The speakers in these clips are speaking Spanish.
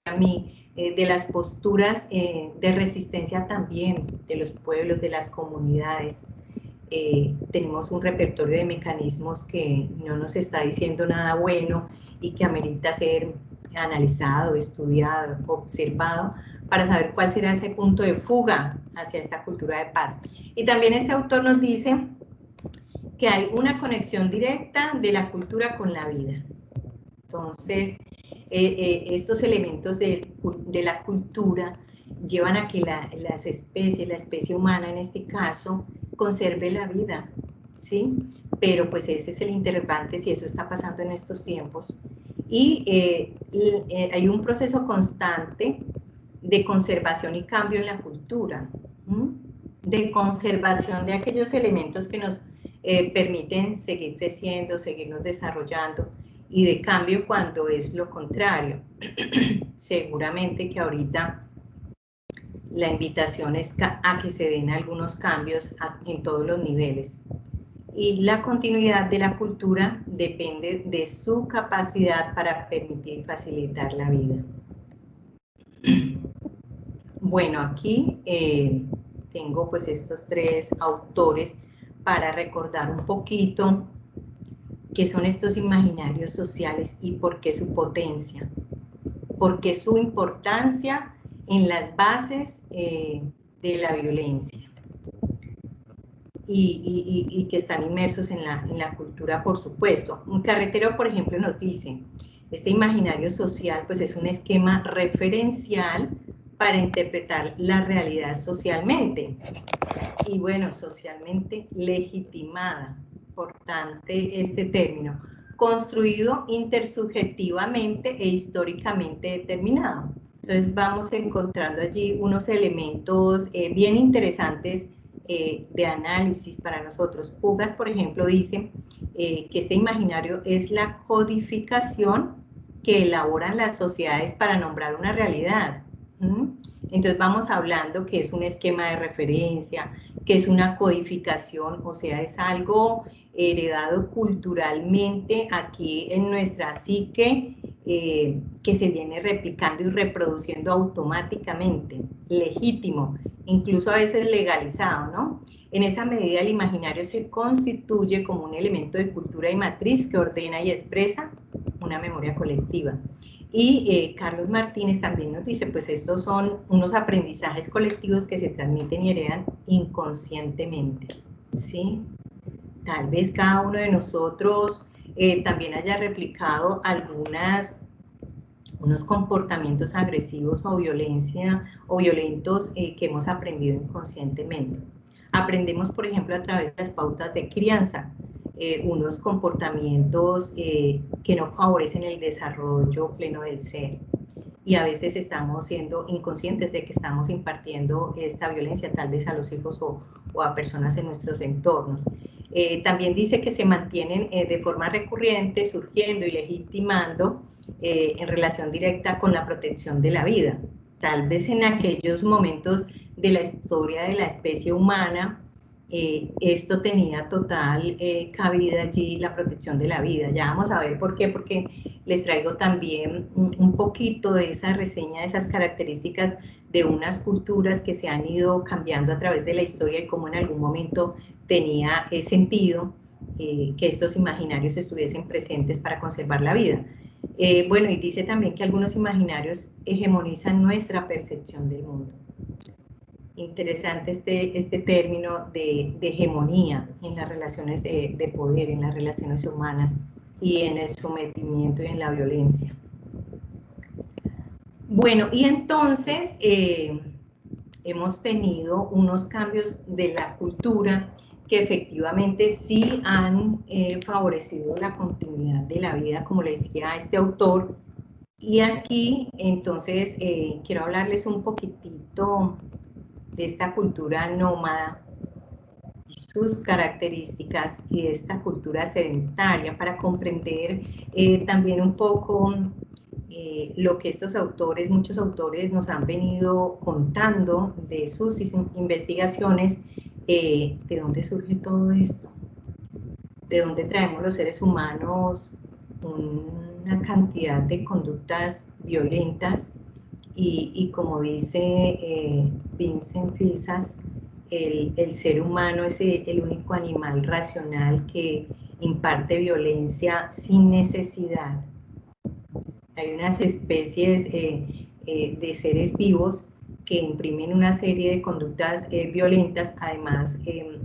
a mí, de las posturas de resistencia también de los pueblos, de las comunidades. Tenemos un repertorio de mecanismos que no nos está diciendo nada bueno y que amerita ser analizado, estudiado, observado, para saber cuál será ese punto de fuga hacia esta cultura de paz. Y también este autor nos dice que hay una conexión directa de la cultura con la vida. Entonces, estos elementos de la cultura llevan a que las especies, la especie humana en este caso, conserve la vida, ¿sí? Pero pues ese es el interrogante si eso está pasando en estos tiempos. Y hay un proceso constante de conservación y cambio en la cultura, de conservación de aquellos elementos que nos permiten seguir creciendo, seguirnos desarrollando, y de cambio cuando es lo contrario. Seguramente que ahorita la invitación es a que se den algunos cambios en todos los niveles. Y la continuidad de la cultura depende de su capacidad para permitir y facilitar la vida. Bueno, aquí tengo pues estos tres autores para recordar un poquito qué son estos imaginarios sociales y por qué su potencia, por qué su importancia en las bases de la violencia y que están inmersos en la cultura, por supuesto. Un Carretero, por ejemplo, nos dice, este imaginario social pues es un esquema referencial para interpretar la realidad socialmente, y bueno, socialmente legitimada, importante este término, construido intersubjetivamente e históricamente determinado. Entonces vamos encontrando allí unos elementos bien interesantes de análisis para nosotros. Pugas, por ejemplo, dice que este imaginario es la codificación que elaboran las sociedades para nombrar una realidad. Entonces vamos hablando que es un esquema de referencia, que es una codificación, o sea, es algo heredado culturalmente aquí en nuestra psique, que se viene replicando y reproduciendo automáticamente, legítimo, incluso a veces legalizado, ¿no? En esa medida el imaginario se constituye como un elemento de cultura y matriz que ordena y expresa una memoria colectiva. Y Carlos Martínez también nos dice, pues estos son unos aprendizajes colectivos que se transmiten y heredan inconscientemente, ¿sí? Tal vez cada uno de nosotros también haya replicado unos comportamientos agresivos o violentos que hemos aprendido inconscientemente. Aprendemos, por ejemplo, a través de las pautas de crianza, unos comportamientos que no favorecen el desarrollo pleno del ser. Y a veces estamos siendo inconscientes de que estamos impartiendo esta violencia tal vez a los hijos o a personas en nuestros entornos. También dice que se mantienen de forma recurrente surgiendo y legitimando en relación directa con la protección de la vida. Tal vez en aquellos momentos de la historia de la especie humana, esto tenía total cabida allí, la protección de la vida. Ya vamos a ver por qué, porque les traigo también un poquito de esa reseña, de esas características de unas culturas que se han ido cambiando a través de la historia y cómo en algún momento tenía sentido que estos imaginarios estuviesen presentes para conservar la vida. Bueno, y dice también que algunos imaginarios hegemonizan nuestra percepción del mundo. Interesante este término de hegemonía en las relaciones de poder, en las relaciones humanas y en el sometimiento y en la violencia. Bueno, y entonces hemos tenido unos cambios de la cultura que efectivamente sí han favorecido la continuidad de la vida, como le decía a este autor. Y aquí entonces quiero hablarles un poquitito de esta cultura nómada y sus características y de esta cultura sedentaria para comprender también un poco lo que estos autores, muchos autores nos han venido contando de sus investigaciones, de dónde surge todo esto, de dónde traemos los seres humanos una cantidad de conductas violentas y como dice Vincent Fissas, el ser humano es el único animal racional que imparte violencia sin necesidad. Hay unas especies de seres vivos que imprimen una serie de conductas violentas, además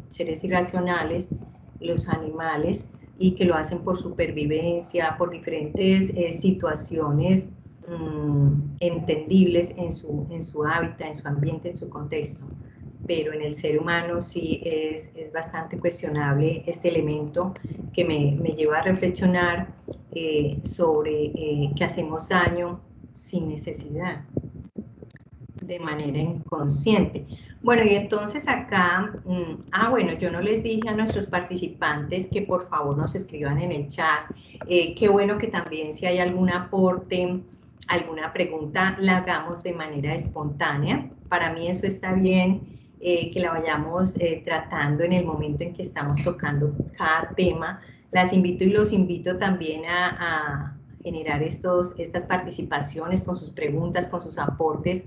seres irracionales, los animales, y que lo hacen por supervivencia, por diferentes situaciones entendibles en su hábitat, en su ambiente, en su contexto. Pero en el ser humano sí es bastante cuestionable este elemento que me lleva a reflexionar sobre que hacemos daño sin necesidad, de manera inconsciente. Bueno, y entonces acá, bueno, yo no les dije a nuestros participantes que por favor nos escriban en el chat. Qué bueno que también si hay algún aporte, alguna pregunta, la hagamos de manera espontánea. Para mí eso está bien. Que la vayamos tratando en el momento en que estamos tocando cada tema. Las invito y los invito también a generar estas participaciones con sus preguntas, con sus aportes,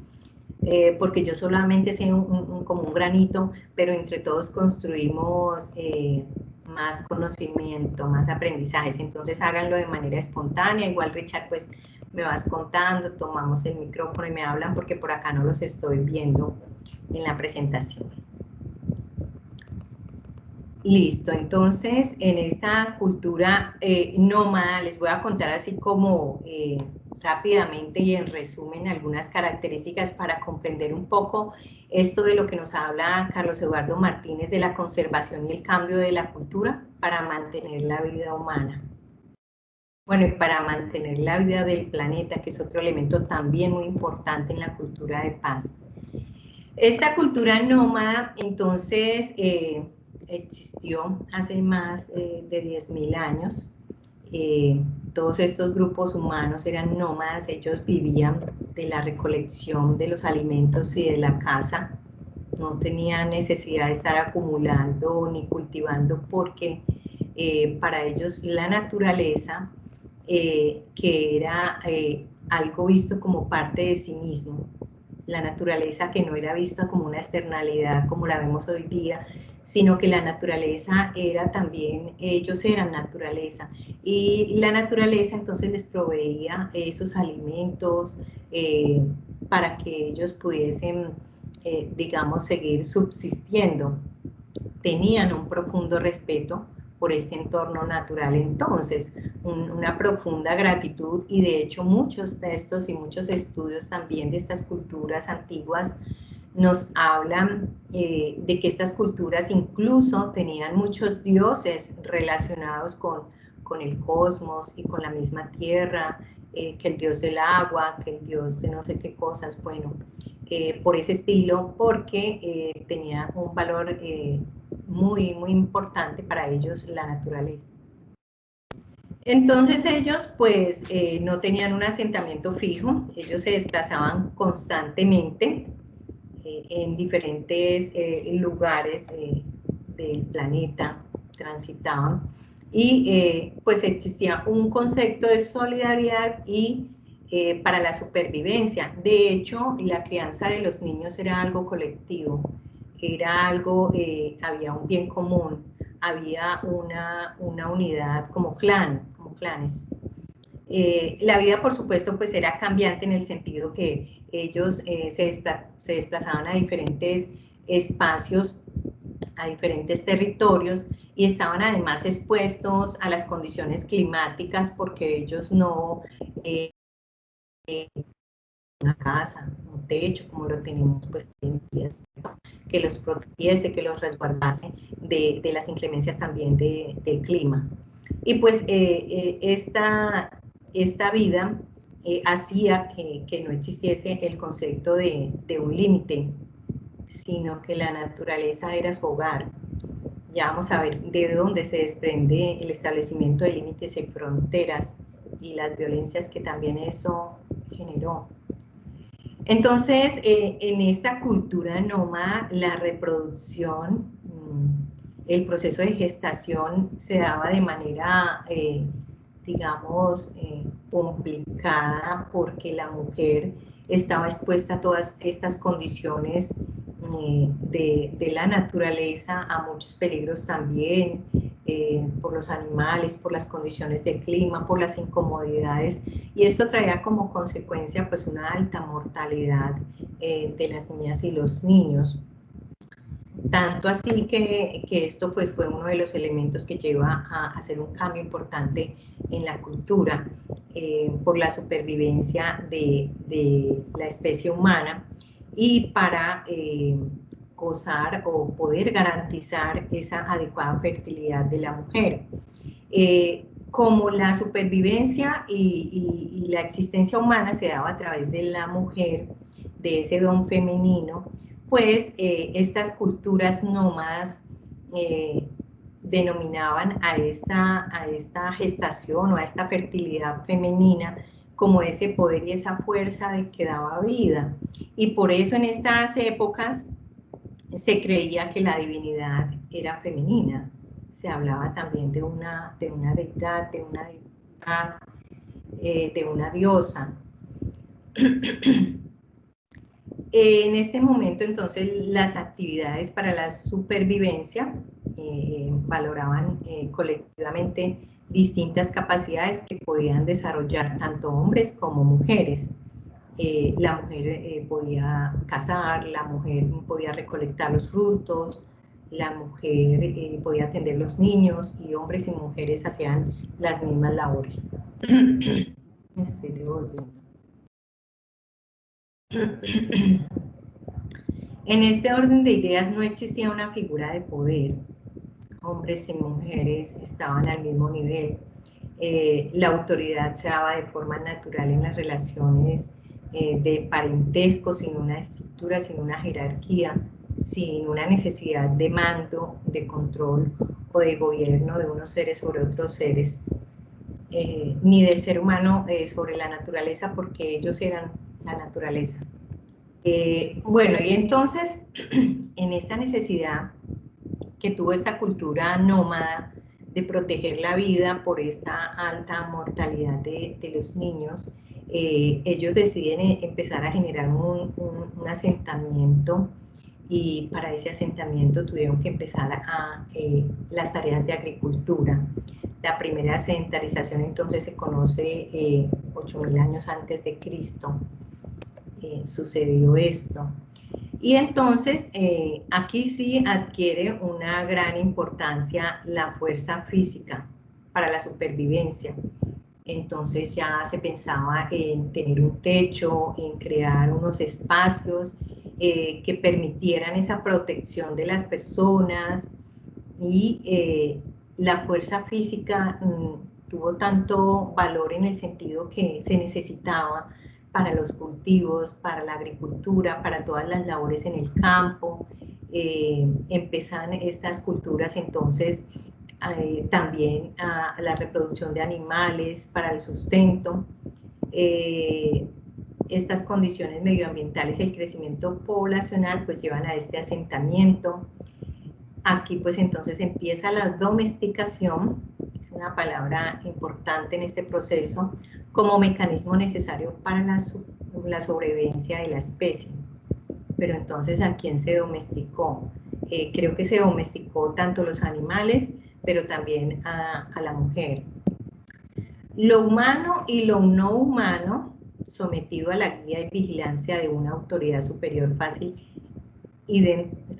porque yo solamente sé como un granito, pero entre todos construimos más conocimiento, más aprendizajes. Entonces háganlo de manera espontánea. Igual Richard, pues me vas contando, tomamos el micrófono y me hablan porque por acá no los estoy viendo en la presentación. Listo, entonces en esta cultura nómada les voy a contar así como rápidamente y en resumen algunas características para comprender un poco esto de lo que nos habla Carlos Eduardo Martínez de la conservación y el cambio de la cultura para mantener la vida humana. Bueno, y para mantener la vida del planeta, que es otro elemento también muy importante en la cultura de paz. Esta cultura nómada, entonces, existió hace más de 10.000 años. Todos estos grupos humanos eran nómadas, ellos vivían de la recolección de los alimentos y de la caza. No tenían necesidad de estar acumulando ni cultivando porque para ellos la naturaleza, que era algo visto como parte de sí mismo, la naturaleza que no era vista como una externalidad como la vemos hoy día, sino que la naturaleza era también, ellos eran naturaleza, y la naturaleza entonces les proveía esos alimentos para que ellos pudiesen, digamos, seguir subsistiendo. Tenían un profundo respeto por este entorno natural, entonces una profunda gratitud, y de hecho muchos textos y muchos estudios también de estas culturas antiguas nos hablan de que estas culturas incluso tenían muchos dioses relacionados con el cosmos y con la misma tierra, que el dios del agua, que el dios de no sé qué cosas, bueno, por ese estilo, porque tenía un valor muy, muy importante para ellos la naturaleza. Entonces ellos pues no tenían un asentamiento fijo, ellos se desplazaban constantemente en diferentes lugares del planeta, transitaban, y pues existía un concepto de solidaridad y para la supervivencia. De hecho, la crianza de los niños era algo colectivo, era algo, había un bien común, había una unidad como clan, como clanes. La vida, por supuesto, pues era cambiante en el sentido que ellos se desplazaban a diferentes espacios, a diferentes territorios, y estaban además expuestos a las condiciones climáticas porque ellos no una casa, un techo como lo tenemos pues que los protegiese, que los resguardase de las inclemencias también del clima. Y pues esta vida hacía que no existiese el concepto de un límite, sino que la naturaleza era su hogar. Ya vamos a ver de dónde se desprende el establecimiento de límites y fronteras y las violencias que también eso generó. Entonces, en esta cultura nómada, la reproducción, el proceso de gestación se daba de manera, digamos, complicada porque la mujer estaba expuesta a todas estas condiciones de la naturaleza, a muchos peligros también, por los animales, por las condiciones del clima, por las incomodidades, y esto traía como consecuencia pues una alta mortalidad de las niñas y los niños. Tanto así que esto pues fue uno de los elementos que lleva a hacer un cambio importante en la cultura por la supervivencia de la especie humana y para gozar o poder garantizar esa adecuada fertilidad de la mujer. Como la supervivencia y la existencia humana se daba a través de la mujer, de ese don femenino, pues estas culturas nómadas denominaban a esta gestación o a esta fertilidad femenina como ese poder y esa fuerza de que daba vida. Y por eso en estas épocas se creía que la divinidad era femenina. Se hablaba también de una deidad, de una diosa. En este momento, entonces, las actividades para la supervivencia valoraban colectivamente distintas capacidades que podían desarrollar tanto hombres como mujeres. La mujer podía cazar, la mujer podía recolectar los frutos, la mujer podía atender los niños, y hombres y mujeres hacían las mismas labores. Me estoy devolviendo. En este orden de ideas no existía una figura de poder. Hombres y mujeres estaban al mismo nivel. La autoridad se daba de forma natural en las relaciones de parentesco, sin una estructura, sin una jerarquía, sin una necesidad de mando, de control o de gobierno de unos seres sobre otros seres, ni del ser humano sobre la naturaleza, porque ellos eran la naturaleza. Bueno, y entonces, en esta necesidad que tuvo esta cultura nómada de proteger la vida por esta alta mortalidad de los niños, ellos deciden empezar a generar un asentamiento, y para ese asentamiento tuvieron que empezar las tareas de agricultura. La primera sedentarización entonces se conoce 8.000 años antes de Cristo. Sucedió esto. Y entonces aquí sí adquiere una gran importancia la fuerza física para la supervivencia. Entonces ya se pensaba en tener un techo, en crear unos espacios que permitieran esa protección de las personas, y la fuerza física tuvo tanto valor en el sentido que se necesitaba para los cultivos, para la agricultura, para todas las labores en el campo. Empezaron estas culturas entonces también a la reproducción de animales para el sustento. Estas condiciones medioambientales y el crecimiento poblacional pues llevan a este asentamiento. Aquí pues entonces empieza la domesticación, es una palabra importante en este proceso, como mecanismo necesario para la sobrevivencia de la especie. Pero entonces, ¿a quién se domesticó? Creo que se domesticó tanto los animales, pero también a la mujer. Lo humano y lo no humano, sometido a la guía y vigilancia de una autoridad superior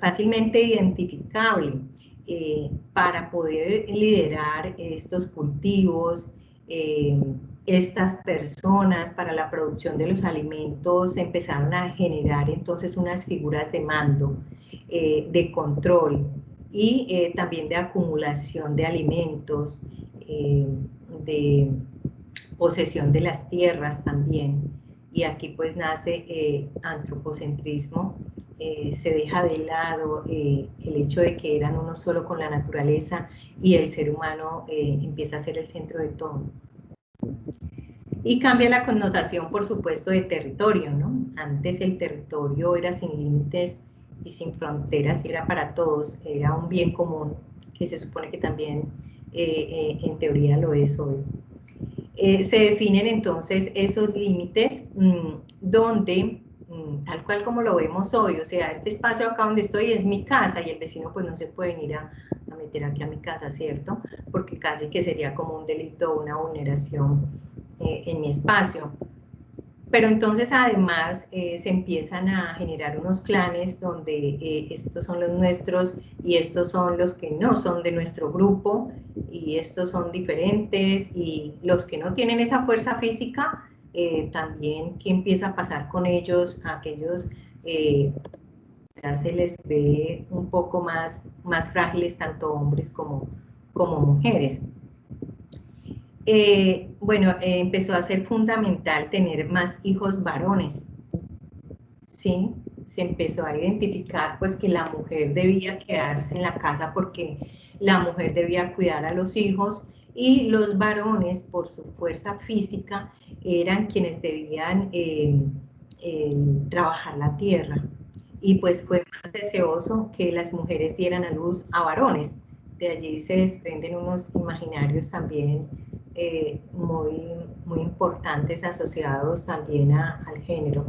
fácilmente identificable, para poder liderar estos cultivos, estas personas para la producción de los alimentos empezaron a generar entonces unas figuras de mando, de control y también de acumulación de alimentos, de posesión de las tierras también. Y aquí pues nace antropocentrismo. Se deja de lado el hecho de que eran uno solo con la naturaleza, y el ser humano empieza a ser el centro de todo. Y cambia la connotación, por supuesto, de territorio, ¿no? Antes el territorio era sin límites y sin fronteras, y era para todos, era un bien común, que se supone que también en teoría lo es hoy. Se definen entonces esos límites donde, tal cual como lo vemos hoy, o sea, este espacio acá donde estoy es mi casa y el vecino pues no se puede venir a meter aquí a mi casa, ¿cierto? Porque casi que sería como un delito o una vulneración en mi espacio. Pero entonces además se empiezan a generar unos clanes donde estos son los nuestros y estos son los que no son de nuestro grupo y estos son diferentes y los que no tienen esa fuerza física, también qué empieza a pasar con ellos, aquellos ya se les ve un poco más frágiles tanto hombres como mujeres. Bueno, empezó a ser fundamental tener más hijos varones, ¿sí? Se empezó a identificar pues que la mujer debía quedarse en la casa porque la mujer debía cuidar a los hijos y los varones por su fuerza física eran quienes debían trabajar la tierra. Y pues fue más deseoso que las mujeres dieran a luz a varones. De allí se desprenden unos imaginarios también muy importantes asociados también al género.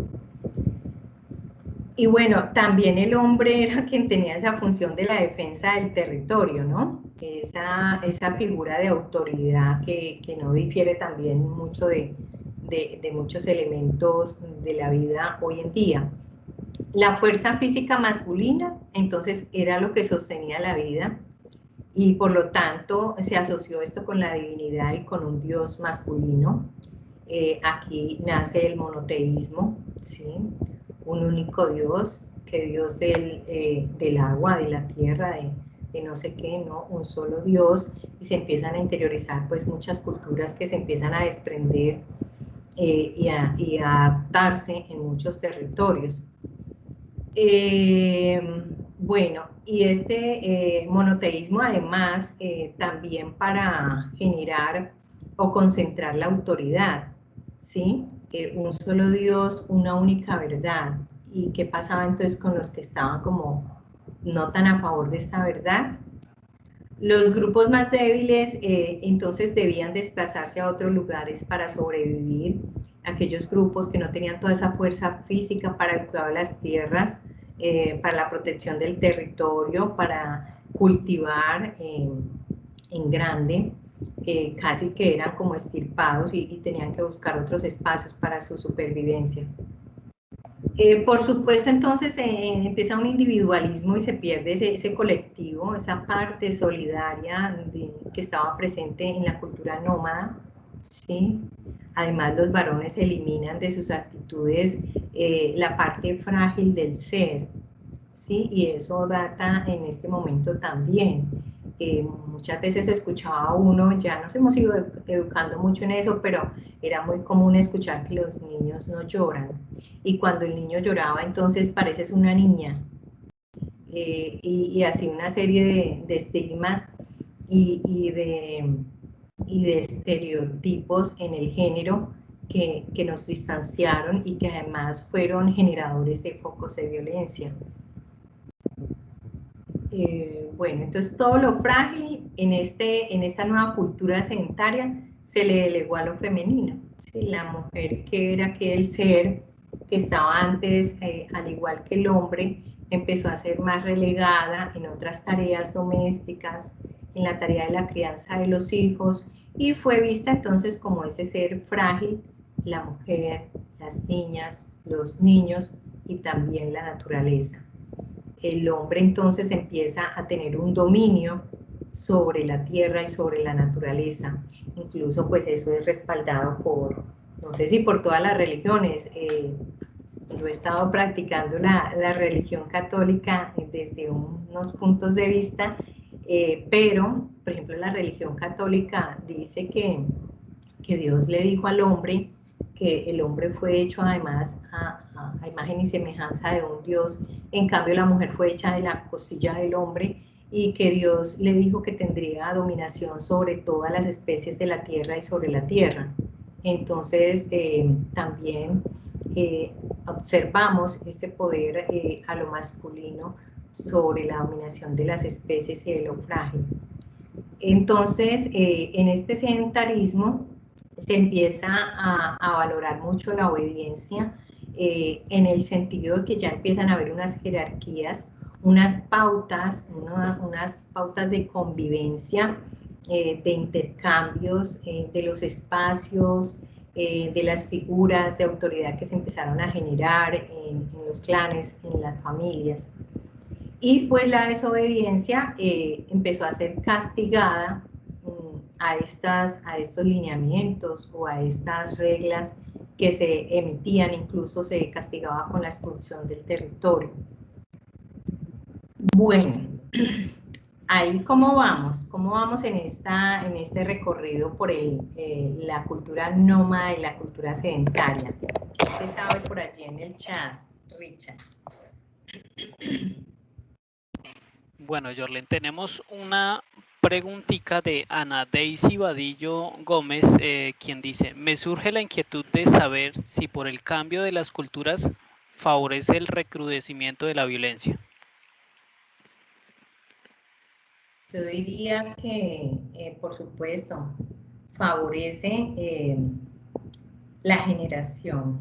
Y bueno, también el hombre era quien tenía esa función de la defensa del territorio, ¿no? Esa figura de autoridad que no difiere también mucho de muchos elementos de la vida hoy en día. La fuerza física masculina, entonces, era lo que sostenía la vida, y por lo tanto se asoció esto con la divinidad y con un dios masculino. Aquí nace el monoteísmo, ¿sí? Un único dios, que dios del agua, de la tierra, de no sé qué, ¿no? Un solo dios, y se empiezan a interiorizar pues muchas culturas que se empiezan a desprender y a adaptarse en muchos territorios. Bueno, y este monoteísmo además también para generar o concentrar la autoridad, ¿sí? Un solo Dios, una única verdad. ¿Y qué pasaba entonces con los que estaban como no tan a favor de esta verdad? Los grupos más débiles entonces debían desplazarse a otros lugares para sobrevivir. Aquellos grupos que no tenían toda esa fuerza física para el cuidado de las tierras, para la protección del territorio, para cultivar en grande, casi que eran como extirpados y tenían que buscar otros espacios para su supervivencia. Por supuesto, entonces empieza un individualismo y se pierde ese colectivo, esa parte solidaria que estaba presente en la cultura nómada, ¿sí? Además, los varones eliminan de sus actitudes la parte frágil del ser, ¿sí? Y eso data en este momento también. Muchas veces escuchaba uno, ya nos hemos ido educando mucho en eso, pero era muy común escuchar que los niños no lloran. Y cuando el niño lloraba, entonces pareces una niña. Y así una serie de estigmas y de estereotipos en el género que nos distanciaron y que además fueron generadores de focos de violencia. Bueno, entonces todo lo frágil en esta nueva cultura sedentaria se le delegó a lo femenino. ¿Sí? La mujer, que era aquel ser que estaba antes, al igual que el hombre, empezó a ser más relegada en otras tareas domésticas, en la tarea de la crianza de los hijos, y fue vista entonces como ese ser frágil, la mujer, las niñas, los niños y también la naturaleza. El hombre entonces empieza a tener un dominio sobre la tierra y sobre la naturaleza. Incluso pues eso es respaldado por, no sé si por todas las religiones. Yo he estado practicando la religión católica desde unos puntos de vista, pero por ejemplo la religión católica dice que Dios le dijo al hombre que el hombre fue hecho además a imagen y semejanza de un Dios, en cambio la mujer fue hecha de la costilla del hombre, y que Dios le dijo que tendría dominación sobre todas las especies de la tierra y sobre la tierra. Entonces también observamos este poder a lo masculino sobre la dominación de las especies y de lo frágil. Entonces en este sedentarismo se empieza a valorar mucho la obediencia, en el sentido de que ya empiezan a haber unas jerarquías, unas pautas de convivencia, de intercambios, de los espacios, de las figuras de autoridad que se empezaron a generar en los clanes, en las familias. Y pues la desobediencia empezó a ser castigada a estos lineamientos o a estas reglas que se emitían, incluso se castigaba con la expulsión del territorio. Bueno, ahí ¿cómo vamos en este recorrido por la cultura nómada y la cultura sedentaria? ¿Qué se sabe por allí en el chat, Richard? Bueno, Jorlen, tenemos una preguntita de Ana Daisy Vadillo Gómez, quien dice, me surge la inquietud de saber si por el cambio de las culturas favorece el recrudecimiento de la violencia. Yo diría que, por supuesto, favorece la generación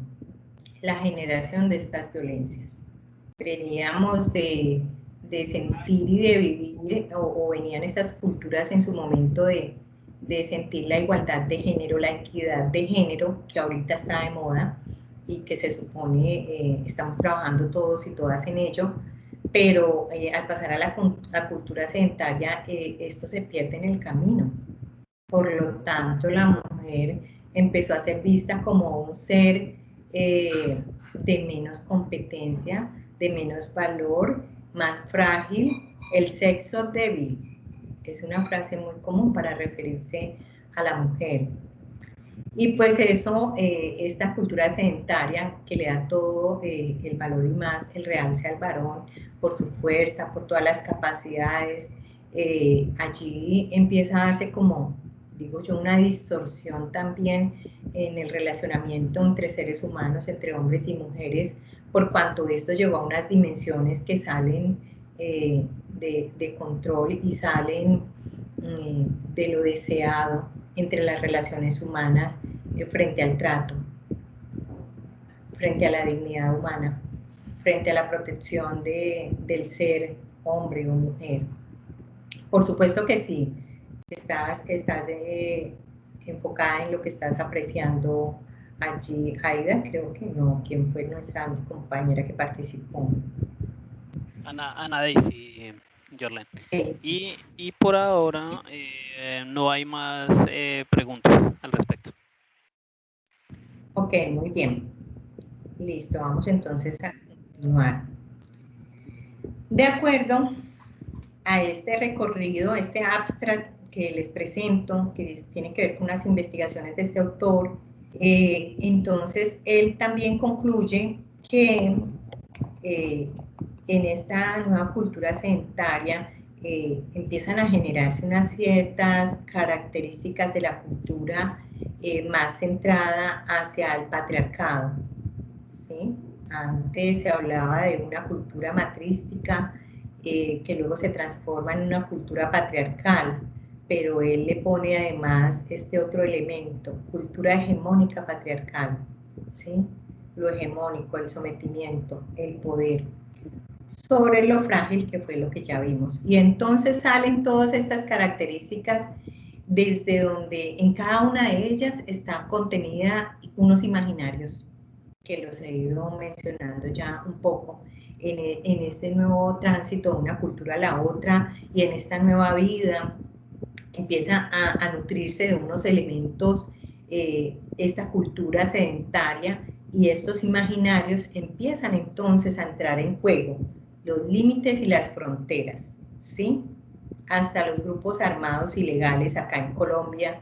de estas violencias. Veníamos de sentir y de vivir, o venían esas culturas en su momento de sentir la igualdad de género, la equidad de género, que ahorita está de moda y que se supone estamos trabajando todos y todas en ello, pero al pasar a la cultura sedentaria, esto se pierde en el camino. Por lo tanto, la mujer empezó a ser vista como un ser de menos competencia, de menos valor, más frágil, el sexo débil. Es una frase muy común para referirse a la mujer. Y pues eso, esta cultura sedentaria que le da todo el valor y más el realce al varón por su fuerza, por todas las capacidades, allí empieza a darse como, digo yo, una distorsión también en el relacionamiento entre seres humanos, entre hombres y mujeres, por cuanto esto llevó a unas dimensiones que salen de control y salen de lo deseado entre las relaciones humanas, frente al trato, frente a la dignidad humana, frente a la protección del ser hombre o mujer. Por supuesto que sí, estás enfocada en lo que estás apreciando allí. Aida, creo que no. ¿Quién fue nuestra compañera que participó? Ana Daisy, Jorlen. Y por ahora no hay más preguntas al respecto. Ok, muy bien. Listo, vamos entonces a continuar. De acuerdo a este recorrido, este abstract que les presento, que tiene que ver con unas investigaciones de este autor, entonces él también concluye que en esta nueva cultura sedentaria empiezan a generarse unas ciertas características de la cultura más centrada hacia el patriarcado, ¿sí? Antes se hablaba de una cultura matrística que luego se transforma en una cultura patriarcal, pero él le pone además este otro elemento, cultura hegemónica patriarcal, ¿sí? Lo hegemónico, el sometimiento, el poder, sobre lo frágil que fue lo que ya vimos. Y entonces salen todas estas características desde donde en cada una de ellas está contenida unos imaginarios que los he ido mencionando ya un poco en este nuevo tránsito de una cultura a la otra y en esta nueva vida empieza a nutrirse de unos elementos, esta cultura sedentaria y estos imaginarios empiezan entonces a entrar en juego, los límites y las fronteras, ¿sí? Hasta los grupos armados ilegales acá en Colombia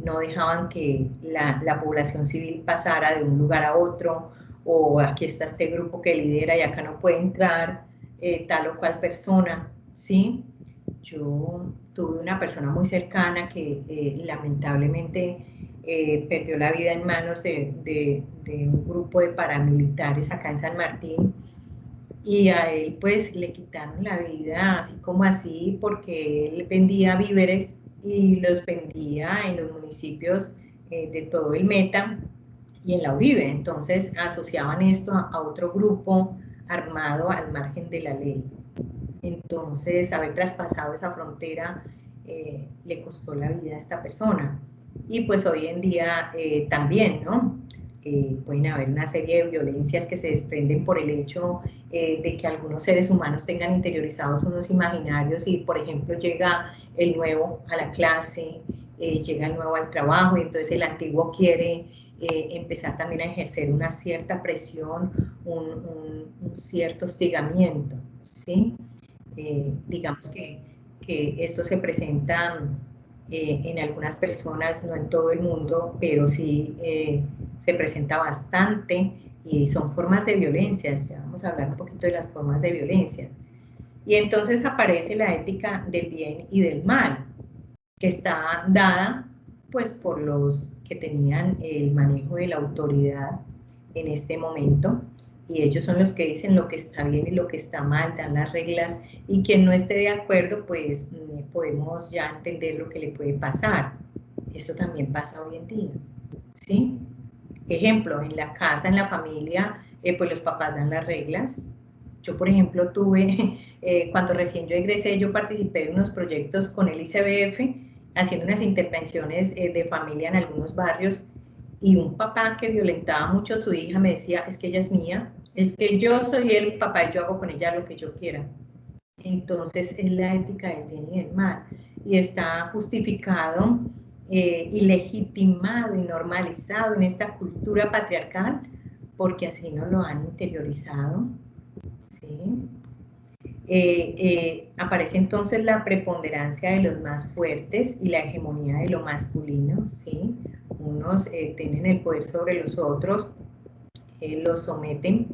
no dejaban que la población civil pasara de un lugar a otro, o aquí está este grupo que lidera y acá no puede entrar tal o cual persona, ¿sí? Yo tuve una persona muy cercana que lamentablemente perdió la vida en manos de un grupo de paramilitares acá en San Martín, y a él pues le quitaron la vida así como así porque él vendía víveres y los vendía en los municipios de todo el Meta y en la Uribe. Entonces asociaban esto a otro grupo armado al margen de la ley. Entonces haber traspasado esa frontera le costó la vida a esta persona. Y pues hoy en día también, ¿no? Pueden haber una serie de violencias que se desprenden por el hecho de que algunos seres humanos tengan interiorizados unos imaginarios y, por ejemplo, llega el nuevo a la clase, llega el nuevo al trabajo y entonces el antiguo quiere empezar también a ejercer una cierta presión, un cierto hostigamiento, ¿sí? Digamos que esto se presenta en algunas personas, no en todo el mundo, pero sí se presenta bastante y son formas de violencia. Ya vamos a hablar un poquito de las formas de violencia. Y entonces aparece la ética del bien y del mal, que está dada pues por los que tenían el manejo de la autoridad en este momento, y ellos son los que dicen lo que está bien y lo que está mal, dan las reglas, y quien no esté de acuerdo, pues podemos ya entender lo que le puede pasar. Esto también pasa hoy en día, ¿sí? Ejemplo, en la casa, en la familia, pues los papás dan las reglas. Yo, por ejemplo, tuve, cuando recién yo egresé, yo participé en unos proyectos con el ICBF, haciendo unas intervenciones de familia en algunos barrios, y un papá que violentaba mucho a su hija me decía, es que ella es mía, es que yo soy el papá y yo hago con ella lo que yo quiera. Entonces es la ética del bien y del mal, y está justificado y legitimado y normalizado en esta cultura patriarcal porque así nos lo han interiorizado, ¿sí? Aparece entonces la preponderancia de los más fuertes y la hegemonía de lo masculino, ¿sí? Unos tienen el poder sobre los otros, los someten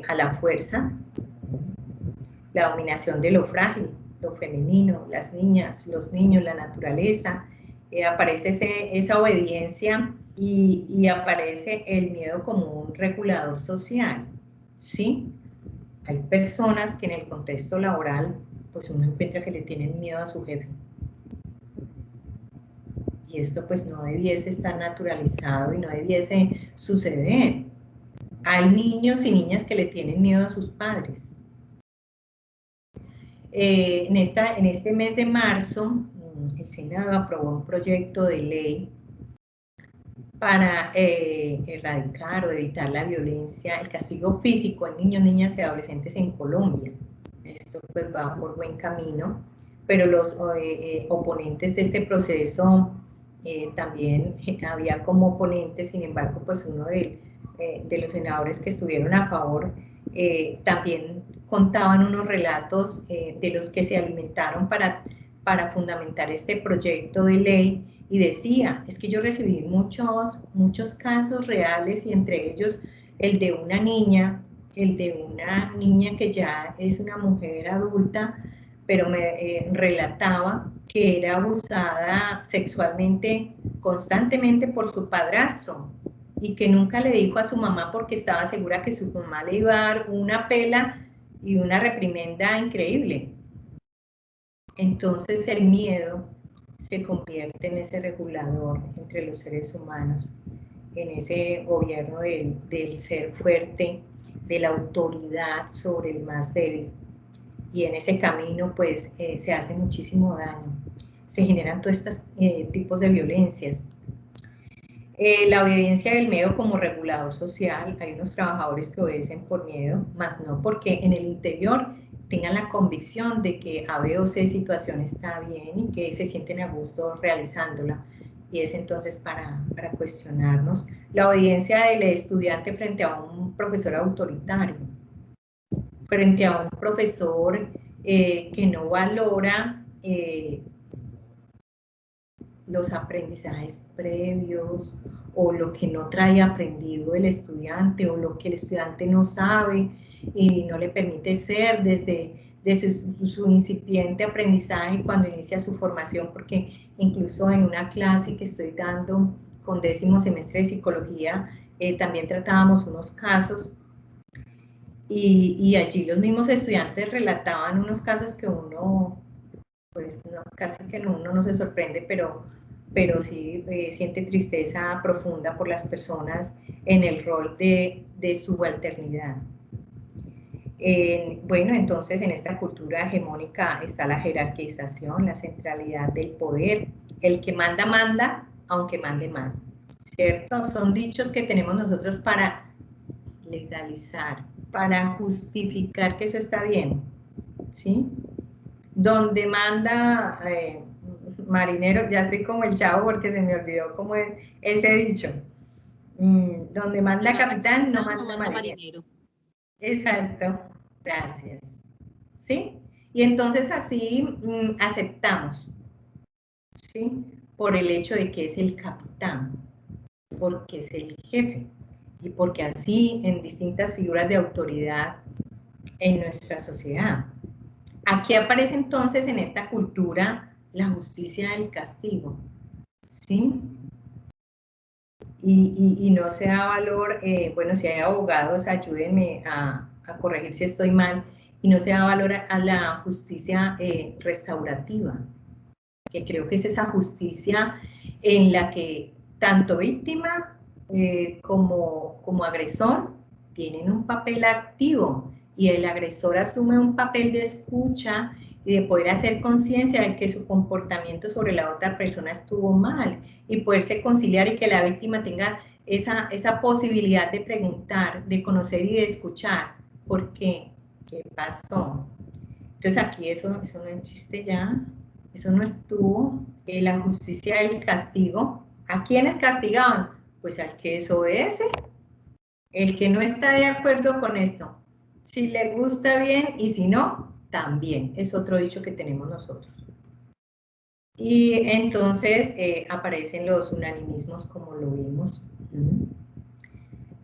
a la fuerza, la dominación de lo frágil, lo femenino, las niñas, los niños, la naturaleza, aparece esa obediencia y aparece el miedo como un regulador social, ¿sí? Hay personas que en el contexto laboral, pues uno encuentra que le tienen miedo a su jefe. Y esto pues no debiese estar naturalizado y no debiese suceder. Hay niños y niñas que le tienen miedo a sus padres. En este mes de marzo, el Senado aprobó un proyecto de ley para erradicar o evitar la violencia, el castigo físico en niños, niñas y adolescentes en Colombia. Esto pues va por buen camino, pero los oponentes de este proceso también había como oponentes, sin embargo, pues uno de los senadores que estuvieron a favor también contaban unos relatos de los que se alimentaron para fundamentar este proyecto de ley, y decía, es que yo recibí muchos casos reales, y entre ellos el de una niña que ya es una mujer adulta, pero me relataba que era abusada sexualmente constantemente por su padrastro, y que nunca le dijo a su mamá porque estaba segura que su mamá le iba a dar una pela y una reprimenda increíble. Entonces el miedo se convierte en ese regulador entre los seres humanos, en ese gobierno del ser fuerte, de la autoridad sobre el más débil. Y en ese camino pues se hace muchísimo daño. Se generan todos estos tipos de violencias. La obediencia del miedo como regulador social. Hay unos trabajadores que obedecen por miedo, más no porque en el interior tengan la convicción de que A, B o C situación está bien y que se sienten a gusto realizándola. Y es entonces para cuestionarnos la obediencia del estudiante frente a un profesor autoritario, frente a un profesor que no valora los aprendizajes previos, o lo que no trae aprendido el estudiante, o lo que el estudiante no sabe y no le permite ser desde su incipiente aprendizaje cuando inicia su formación, porque incluso en una clase que estoy dando con 10º semestre de psicología, también tratábamos unos casos, y allí los mismos estudiantes relataban unos casos que uno, pues no, casi que uno no se sorprende, pero pero sí siente tristeza profunda por las personas en el rol de subalternidad. Bueno, entonces en esta cultura hegemónica está la jerarquización, la centralidad del poder. El que manda, manda, aunque mande mal, ¿cierto? Son dichos que tenemos nosotros para legalizar, para justificar que eso está bien, ¿sí? Donde manda marinero, ya soy como el chavo porque se me olvidó como ese dicho. Donde manda capitán, no manda marinero. Exacto, gracias. ¿Sí? Y entonces así aceptamos, ¿sí? Por el hecho de que es el capitán, porque es el jefe y porque así en distintas figuras de autoridad en nuestra sociedad. Aquí aparece entonces en esta cultura la justicia del castigo, ¿sí? Y no se da valor, bueno, si hay abogados, ayúdenme a corregir si estoy mal, y no se da valor a la justicia restaurativa, que creo que es esa justicia en la que tanto víctima como agresor tienen un papel activo, y el agresor asume un papel de escucha y de poder hacer conciencia de que su comportamiento sobre la otra persona estuvo mal, y poderse conciliar y que la víctima tenga esa posibilidad de preguntar, de conocer y de escuchar. ¿Por qué? ¿Qué pasó? Entonces aquí eso no existe ya, eso no estuvo. La justicia del castigo, ¿a quiénes castigaban? Pues al que desobedece, el que no está de acuerdo con esto. Si le gusta bien y si no, también. Es otro dicho que tenemos nosotros. Y entonces aparecen los unanimismos como lo vimos.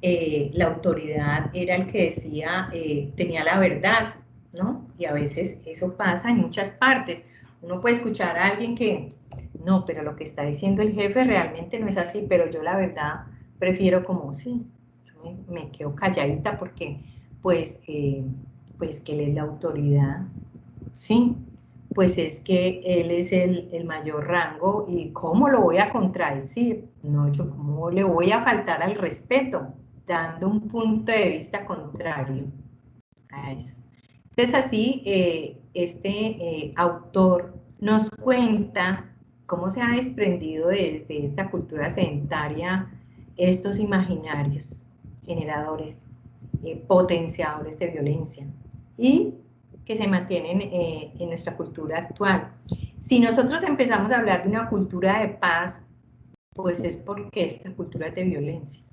La autoridad era el que decía, tenía la verdad, ¿no? Y a veces eso pasa en muchas partes. Uno puede escuchar a alguien que, no, pero lo que está diciendo el jefe realmente no es así, pero yo la verdad prefiero como, sí, yo me quedo calladita porque, pues que él es la autoridad, ¿sí? Pues es que él es el mayor rango y ¿cómo lo voy a contradecir? No, yo ¿cómo le voy a faltar al respeto? Dando un punto de vista contrario a eso. Entonces así, este autor nos cuenta cómo se ha desprendido desde esta cultura sedentaria estos imaginarios generadores, potenciadores de violencia, y que se mantienen en nuestra cultura actual. Si nosotros empezamos a hablar de una cultura de paz, pues es porque esta cultura es de violencia.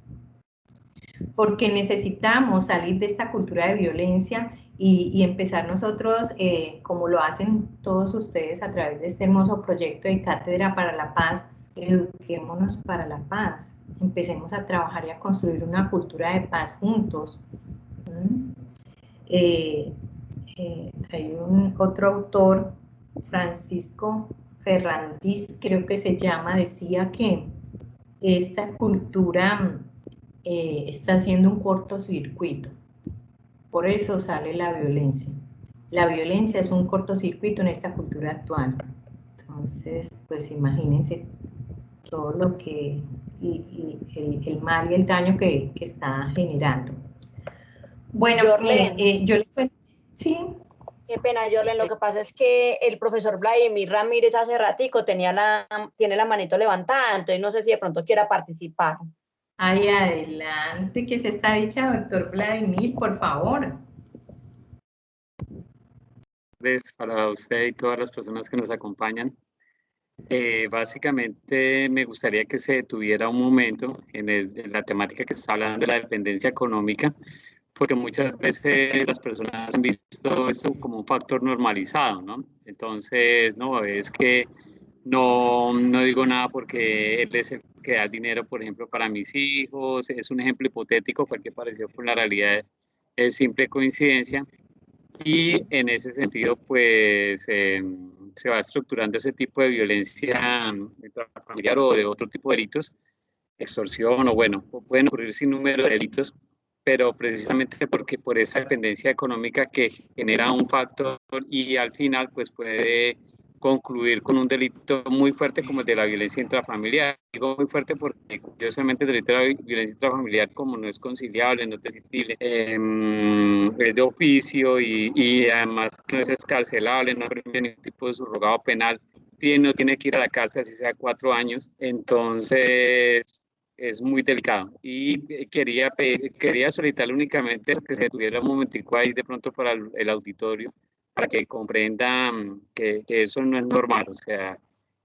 Porque necesitamos salir de esta cultura de violencia y empezar nosotros, como lo hacen todos ustedes a través de este hermoso proyecto de Cátedra para la Paz, eduquémonos para la paz. Empecemos a trabajar y a construir una cultura de paz juntos. Hay otro autor, Francisco Ferrandis, creo que se llama, decía que esta cultura está haciendo un cortocircuito, por eso sale la violencia. La violencia es un cortocircuito en esta cultura actual. Entonces, pues imagínense todo lo que, el mal y el daño que está generando. Bueno, yo les cuento, sí. Qué pena, Jorlen, lo que pasa es que el profesor Vladimir Ramírez hace ratico tiene la manito levantada, entonces no sé si de pronto quiera participar. Ay, adelante, que se está dicha, doctor Vladimir, por favor. Para usted y todas las personas que nos acompañan. Básicamente me gustaría que se detuviera un momento en la temática que está hablando de la dependencia económica, porque muchas veces las personas han visto esto como un factor normalizado, ¿no? Entonces, no, es que no digo nada porque él es el que da el dinero, por ejemplo, para mis hijos, es un ejemplo hipotético, porque pareció con la realidad es simple coincidencia, y en ese sentido, pues, se va estructurando ese tipo de violencia familiar o de otro tipo de delitos, extorsión o bueno, pueden ocurrir sin número de delitos, pero precisamente porque por esa dependencia económica que genera un factor y al final pues puede concluir con un delito muy fuerte como el de la violencia intrafamiliar. Digo muy fuerte porque curiosamente el delito de la violencia intrafamiliar, como no es conciliable, no es delictible, es de oficio y además no es escarcelable, no tiene ningún tipo de subrogado penal, y no tiene que ir a la cárcel así sea 4 años, entonces es muy delicado. Y quería solicitarle únicamente que se detuviera un momentico ahí de pronto para el auditorio, para que comprendan que eso no es normal. O sea,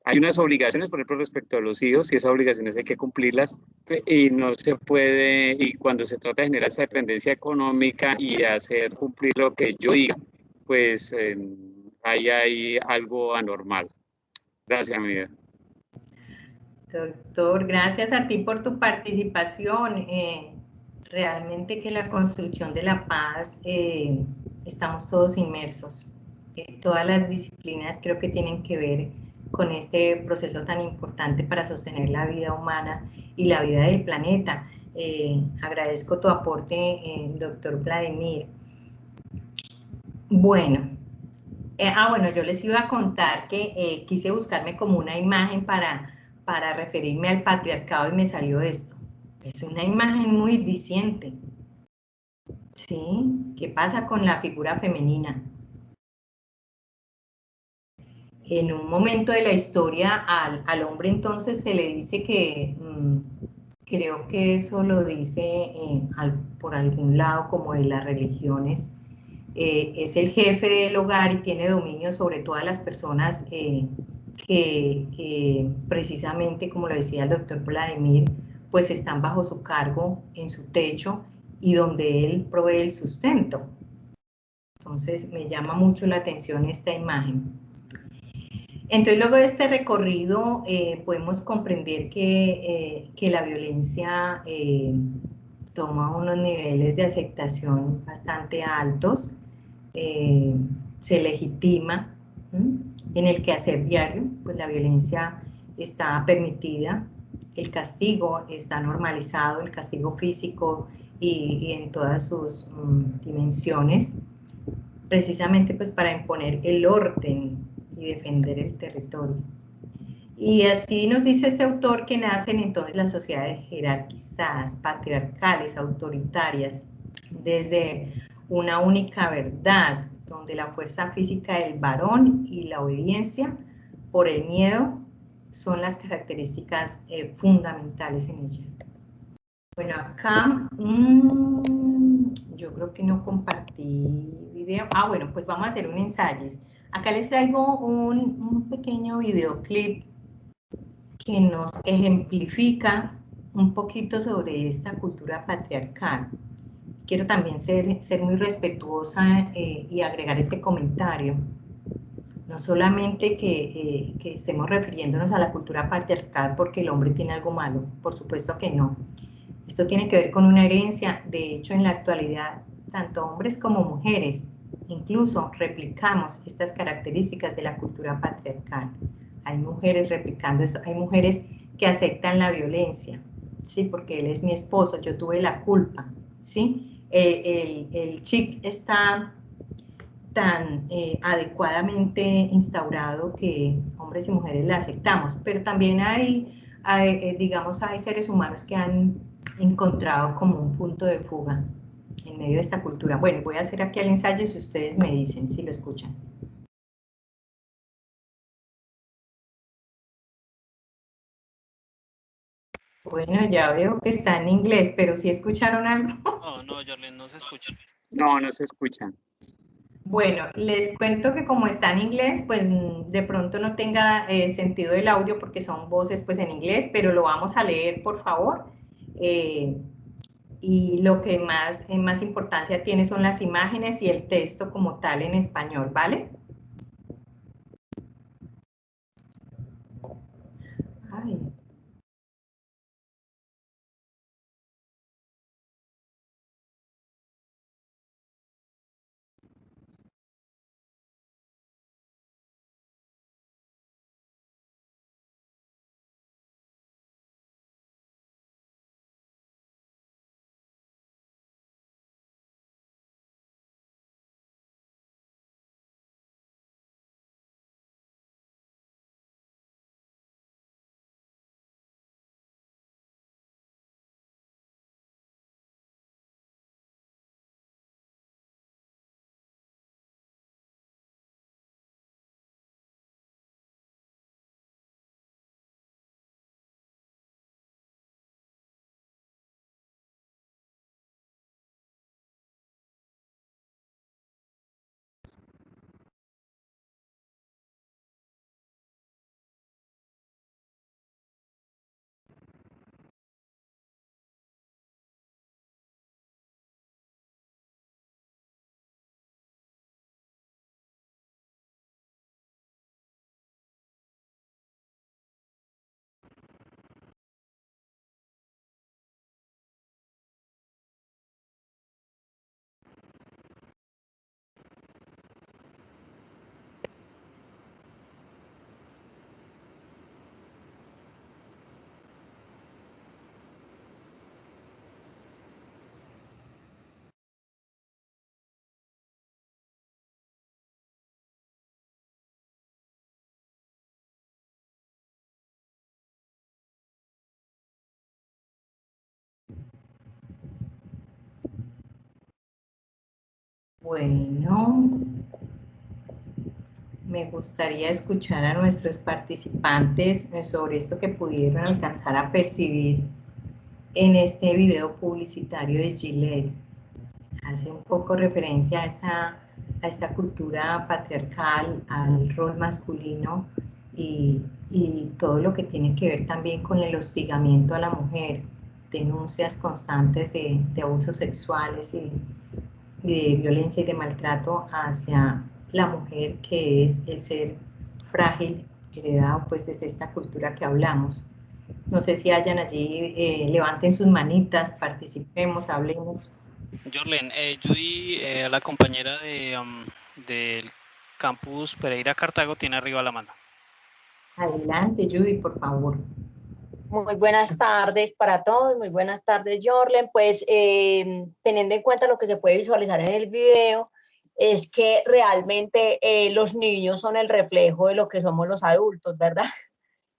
hay unas obligaciones, por ejemplo, respecto a los hijos, y esas obligaciones hay que cumplirlas, y no se puede, y cuando se trata de generar esa dependencia económica y hacer cumplir lo que yo diga, pues ahí hay algo anormal. Gracias, amiga. Doctor, gracias a ti por tu participación. Realmente que la construcción de la paz, estamos todos inmersos. Todas las disciplinas creo que tienen que ver con este proceso tan importante para sostener la vida humana y la vida del planeta. Agradezco tu aporte, doctor Vladimir. Bueno, bueno, yo les iba a contar que quise buscarme como una imagen para referirme al patriarcado y me salió esto. Es una imagen muy diciente. ¿Sí? ¿Qué pasa con la figura femenina? En un momento de la historia al hombre entonces se le dice que, creo que eso lo dice por algún lado como de las religiones, es el jefe del hogar y tiene dominio sobre todas las personas que precisamente, como lo decía el doctor Vladimir, pues están bajo su cargo, en su techo y donde él provee el sustento. Entonces me llama mucho la atención esta imagen. Entonces luego de este recorrido podemos comprender que la violencia toma unos niveles de aceptación bastante altos, se legitima. En el quehacer diario, pues la violencia está permitida, el castigo está normalizado, el castigo físico y en todas sus dimensiones, precisamente pues para imponer el orden y defender el territorio. Y así nos dice este autor que nacen entonces las sociedades jerarquizadas, patriarcales, autoritarias, desde una única verdad, donde la fuerza física del varón y la obediencia por el miedo son las características fundamentales en ella. Bueno, acá yo creo que no compartí video. Bueno, pues vamos a hacer un ensayo. Acá les traigo un pequeño videoclip que nos ejemplifica un poquito sobre esta cultura patriarcal. Quiero también ser muy respetuosa y agregar este comentario. No solamente que estemos refiriéndonos a la cultura patriarcal porque el hombre tiene algo malo, por supuesto que no. Esto tiene que ver con una herencia. De hecho, en la actualidad, tanto hombres como mujeres, incluso replicamos estas características de la cultura patriarcal. Hay mujeres replicando esto, hay mujeres que aceptan la violencia, ¿sí? Porque él es mi esposo, yo tuve la culpa, ¿sí? El chic está tan adecuadamente instaurado que hombres y mujeres la aceptamos, pero también digamos, hay seres humanos que han encontrado como un punto de fuga en medio de esta cultura. Bueno, voy a hacer aquí el ensayo si ustedes me dicen si lo escuchan. Bueno, ya veo que está en inglés, pero ¿sí escucharon algo? No, Jorlen, no se escucha. No, no se escuchan. Bueno, les cuento que como está en inglés, pues de pronto no tenga sentido el audio porque son voces pues en inglés, pero lo vamos a leer, por favor. Y lo que más importancia tiene son las imágenes y el texto como tal en español, ¿vale? Ay. Bueno, me gustaría escuchar a nuestros participantes sobre esto que pudieron alcanzar a percibir en este video publicitario de Gillette. Hace un poco referencia a esta cultura patriarcal, al rol masculino y todo lo que tiene que ver también con el hostigamiento a la mujer, denuncias constantes de abusos sexuales y de violencia y de maltrato hacia la mujer, que es el ser frágil, heredado pues desde esta cultura que hablamos. No sé si hayan allí, levanten sus manitas, participemos, hablemos. Jorlen, Judy, la compañera del campus Pereira Cartago, tiene arriba la mano. Adelante, Judy, por favor. Muy buenas tardes para todos, muy buenas tardes, Jorlen. Pues teniendo en cuenta lo que se puede visualizar en el video, es que realmente los niños son el reflejo de lo que somos los adultos, ¿verdad?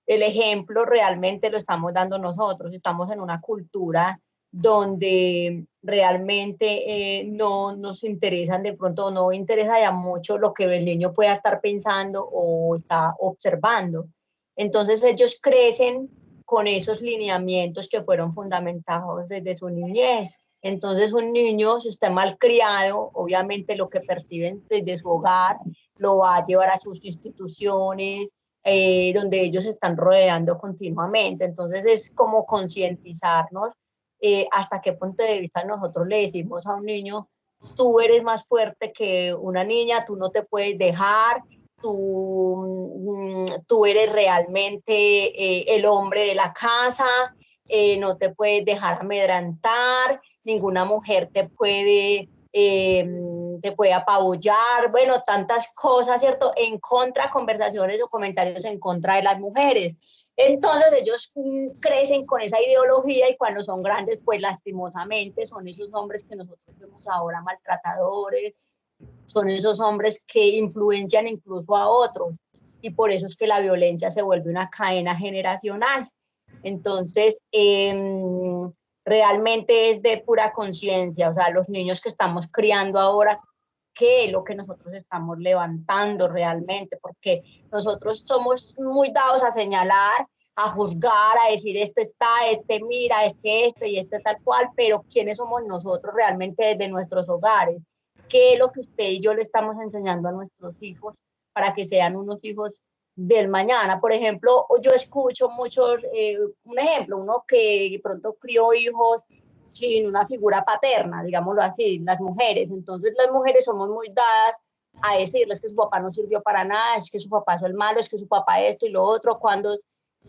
El ejemplo realmente lo estamos dando nosotros, estamos en una cultura donde realmente no nos interesan, de pronto no interesa ya mucho lo que el niño pueda estar pensando o está observando. Entonces ellos crecen con esos lineamientos que fueron fundamentados desde su niñez. Entonces un niño, si está mal criado, obviamente lo que perciben desde su hogar lo va a llevar a sus instituciones, donde ellos se están rodeando continuamente. Entonces es como concientizarnos hasta qué punto de vista nosotros le decimos a un niño, tú eres más fuerte que una niña, tú no te puedes dejar, tú eres realmente el hombre de la casa, no te puedes dejar amedrantar, ninguna mujer te puede apabullar, bueno, tantas cosas, ¿cierto? En contra, conversaciones o comentarios en contra de las mujeres. Entonces ellos crecen con esa ideología y cuando son grandes, pues lastimosamente son esos hombres que nosotros vemos ahora maltratadores, son esos hombres que influencian incluso a otros y por eso es que la violencia se vuelve una cadena generacional. Entonces, realmente es de pura conciencia, o sea, los niños que estamos criando ahora, qué es lo que nosotros estamos levantando realmente, porque nosotros somos muy dados a señalar, a juzgar, a decir este está, este mira, este y este tal cual, pero ¿quiénes somos nosotros realmente desde nuestros hogares? ¿Qué es lo que usted y yo le estamos enseñando a nuestros hijos para que sean unos hijos del mañana? Por ejemplo, yo escucho muchos, un ejemplo, uno que de pronto crió hijos sin una figura paterna, digámoslo así, las mujeres. Entonces las mujeres somos muy dadas a decirles que su papá no sirvió para nada, es que su papá es el malo, es que su papá esto y lo otro, cuando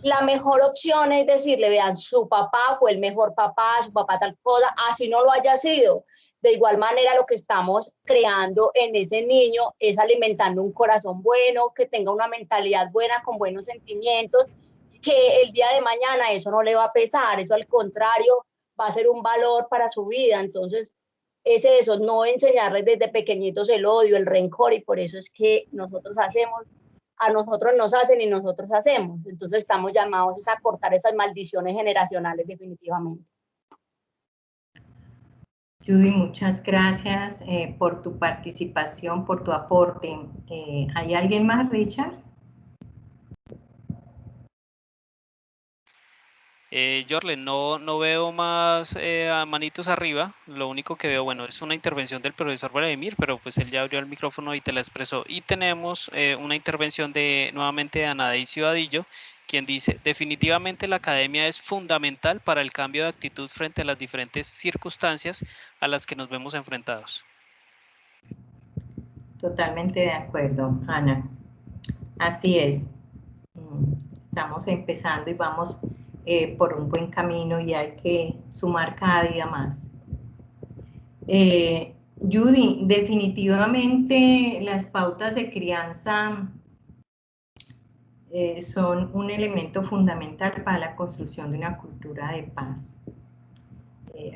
la mejor opción es decirle, vean, su papá fue el mejor papá, su papá tal cosa, así no lo haya sido. De igual manera, lo que estamos creando en ese niño es alimentando un corazón bueno, que tenga una mentalidad buena, con buenos sentimientos, que el día de mañana eso no le va a pesar, eso al contrario va a ser un valor para su vida. Entonces, es eso, no enseñarles desde pequeñitos el odio, el rencor, y por eso es que nosotros hacemos, a nosotros nos hacen y nosotros hacemos. Entonces estamos llamados a cortar esas maldiciones generacionales definitivamente. Judy, muchas gracias por tu participación, por tu aporte. ¿Hay alguien más, Richard? Jorlen, no veo más manitos arriba. Lo único que veo, bueno, es una intervención del profesor Vladimir, pero pues él ya abrió el micrófono y te la expresó. Y tenemos una intervención nuevamente de Ana Daisy Vadillo, quien dice, definitivamente la academia es fundamental para el cambio de actitud frente a las diferentes circunstancias a las que nos vemos enfrentados. Totalmente de acuerdo, Ana. Así es. Estamos empezando y vamos por un buen camino y hay que sumar cada día más. Judy, definitivamente las pautas de crianza son un elemento fundamental para la construcción de una cultura de paz.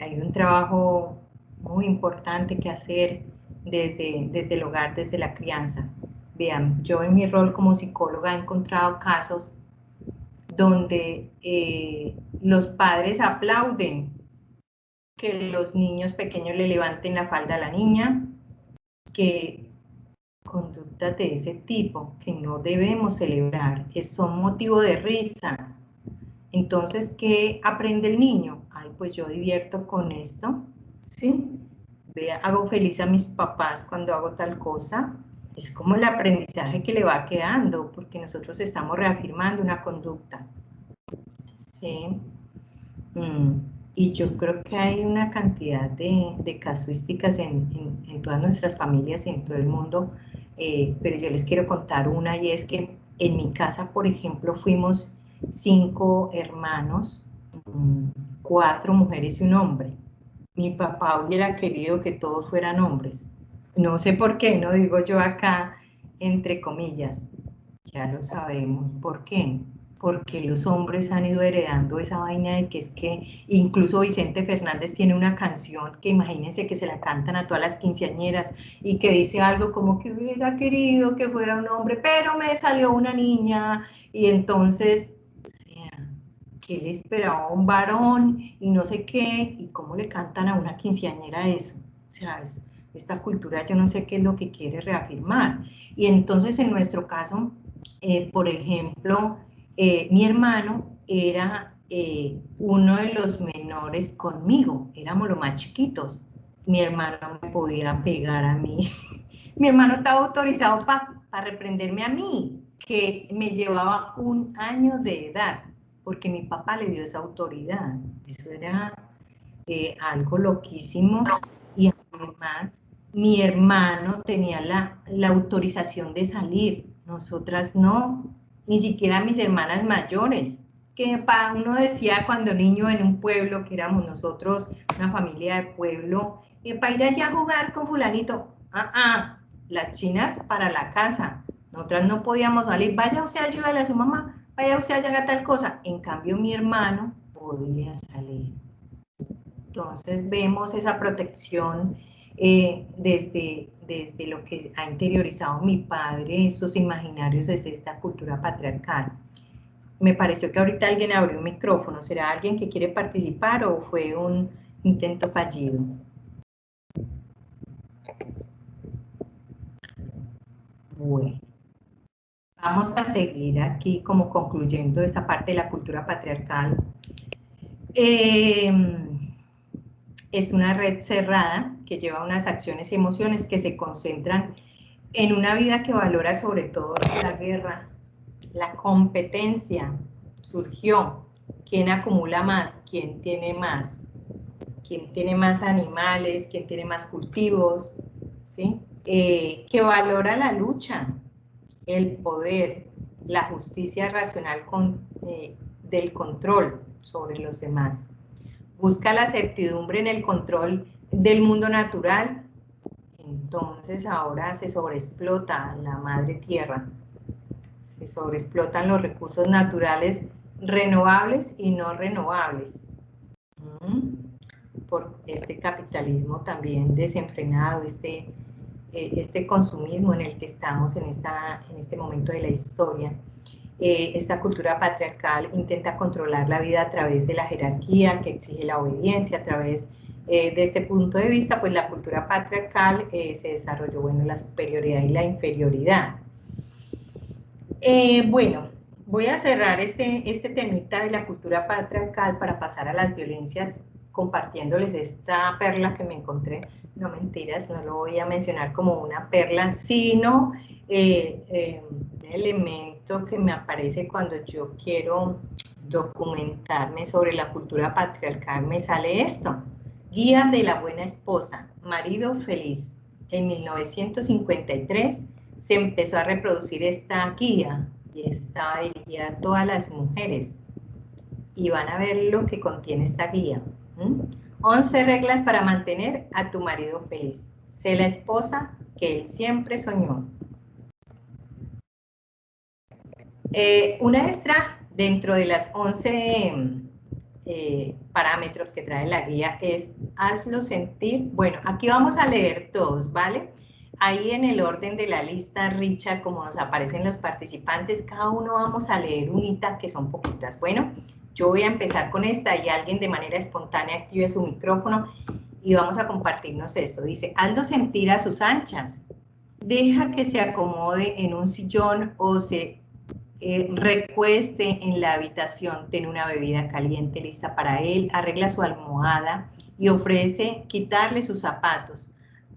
Hay un trabajo muy importante que hacer desde el hogar, desde la crianza. Vean, yo en mi rol como psicóloga he encontrado casos donde los padres aplauden que los niños pequeños le levanten la falda a la niña, que conductas de ese tipo que no debemos celebrar, que son motivo de risa. Entonces, ¿qué aprende el niño? Ay, pues yo divierto con esto, ¿sí? Hago feliz a mis papás cuando hago tal cosa. Es como el aprendizaje que le va quedando, porque nosotros estamos reafirmando una conducta, ¿sí? Y yo creo que hay una cantidad de casuísticas en todas nuestras familias y en todo el mundo, pero yo les quiero contar una, y es que en mi casa, por ejemplo, fuimos 5 hermanos, 4 mujeres y un hombre. Mi papá hubiera querido que todos fueran hombres. No sé por qué, no digo yo acá, entre comillas. Ya lo sabemos. ¿Por qué? Porque los hombres han ido heredando esa vaina de que es que incluso Vicente Fernández tiene una canción que imagínense que se la cantan a todas las quinceañeras y que dice algo como que hubiera querido que fuera un hombre, pero me salió una niña, y entonces, o sea, que le esperaba a un varón y no sé qué, y cómo le cantan a una quinceañera eso. O sea, esta cultura yo no sé qué es lo que quiere reafirmar. Y entonces en nuestro caso, por ejemplo, mi hermano era uno de los menores conmigo, éramos los más chiquitos. Mi hermano me podía pegar a mí. Mi hermano estaba autorizado para reprenderme a mí, que me llevaba 1 año de edad, porque mi papá le dio esa autoridad. Eso era algo loquísimo. Y además, mi hermano tenía la autorización de salir, nosotras no, ni siquiera mis hermanas mayores, que uno decía cuando niño en un pueblo, que éramos nosotros, una familia de pueblo, para ir allá a jugar con fulanito, las chinas para la casa, nosotras no podíamos salir, vaya usted a ayudarle a su mamá, vaya usted a hacer tal cosa. En cambio mi hermano podía salir. Entonces vemos esa protección desde lo que ha interiorizado mi padre, esos imaginarios, desde esta cultura patriarcal. Me pareció que ahorita alguien abrió un micrófono. ¿Será alguien que quiere participar o fue un intento fallido? Bueno, vamos a seguir aquí como concluyendo esta parte de la cultura patriarcal. Es una red cerrada que lleva unas acciones y emociones que se concentran en una vida que valora sobre todo la guerra, la competencia. Surgió quién acumula más, quién tiene más animales, quién tiene más cultivos, ¿sí? Que valora la lucha, el poder, la justicia racional del control sobre los demás. Busca la certidumbre en el control del mundo natural. Entonces ahora se sobreexplota la madre tierra, se sobreexplotan los recursos naturales renovables y no renovables, por este capitalismo también desenfrenado, este consumismo en el que estamos en este momento de la historia. Esta cultura patriarcal intenta controlar la vida a través de la jerarquía que exige la obediencia. A través de este punto de vista, pues la cultura patriarcal se desarrolló, bueno, la superioridad y la inferioridad. Bueno, voy a cerrar este temita de la cultura patriarcal para pasar a las violencias, compartiéndoles esta perla que me encontré. No, mentiras, no lo voy a mencionar como una perla, sino un elemento que me aparece cuando yo quiero documentarme sobre la cultura patriarcal. Me sale esto: Guía de la buena esposa, marido feliz. En 1953 se empezó a reproducir esta guía y estaba dirigida a todas las mujeres. Y van a ver lo que contiene esta guía. 11 reglas para mantener a tu marido feliz. Sé la esposa que él siempre soñó. Una extra dentro de las 11 parámetros que trae la guía es hazlo sentir. Bueno, aquí vamos a leer todos, ¿vale? Ahí en el orden de la lista, Richard, como nos aparecen los participantes, cada uno vamos a leer unita, que son poquitas. Bueno, yo voy a empezar con esta y alguien de manera espontánea active su micrófono y vamos a compartirnos esto. Dice, hazlo sentir a sus anchas. deja que se acomode en un sillón o se recueste en la habitación, tiene una bebida caliente lista para él, arregla su almohada y ofrece quitarle sus zapatos.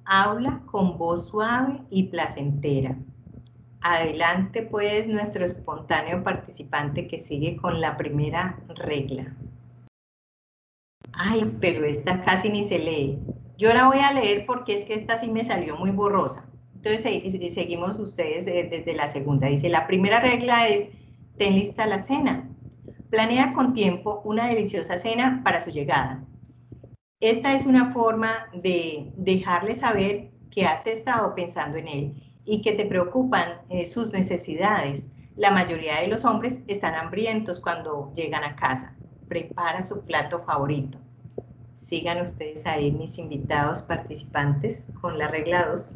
Habla con voz suave y placentera. Adelante pues nuestro espontáneo participante que sigue con la primera regla. Ay, pero esta casi ni se lee. Yo la voy a leer porque es que esta sí me salió muy borrosa. Entonces seguimos ustedes desde la segunda. Dice, la primera regla es, ten lista la cena. Planea con tiempo una deliciosa cena para su llegada. Esta es una forma de dejarle saber que has estado pensando en él y que te preocupan sus necesidades. La mayoría de los hombres están hambrientos cuando llegan a casa. Prepara su plato favorito. Sigan ustedes ahí, mis invitados participantes, con la regla 2.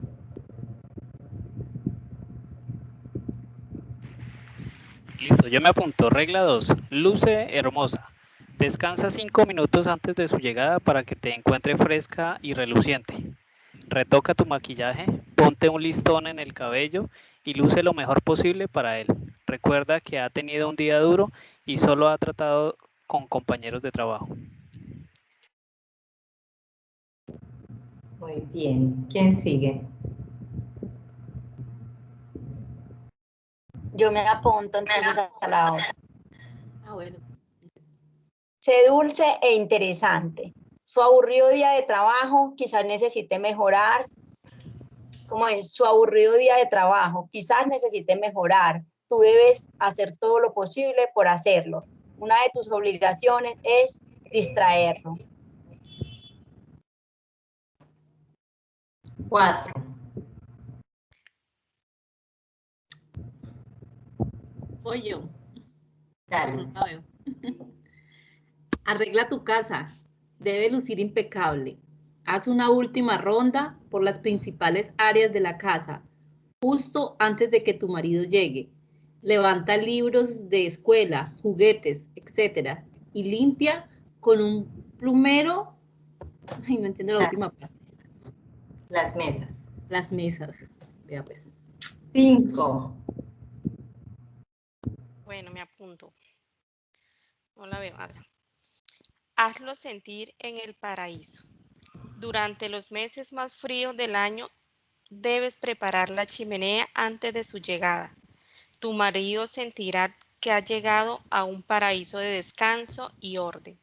Listo, yo me apunto. Regla 2. Luce hermosa. Descansa 5 minutos antes de su llegada para que te encuentre fresca y reluciente. Retoca tu maquillaje, ponte un listón en el cabello y luce lo mejor posible para él. Recuerda que ha tenido un día duro y solo ha tratado con compañeros de trabajo. Muy bien. ¿Quién sigue? Yo me apunto entonces a la otra. Bueno. Sé dulce e interesante. Su aburrido día de trabajo quizás necesite mejorar. ¿Cómo es? Su aburrido día de trabajo quizás necesite mejorar. Tú debes hacer todo lo posible por hacerlo. Una de tus obligaciones es distraerlo. 4. Voy yo. Dale. No la veo. Arregla tu casa. Debe lucir impecable. Haz una última ronda por las principales áreas de la casa, justo antes de que tu marido llegue. Levanta libros de escuela, juguetes, etc. Y limpia con un plumero. Ay, no entiendo la última parte. Las mesas. Las mesas. Vea pues. 5. Bueno, me apunto. No la veo. Hazlo sentir en el paraíso. Durante los meses más fríos del año, debes preparar la chimenea antes de su llegada. Tu marido sentirá que ha llegado a un paraíso de descanso y orden.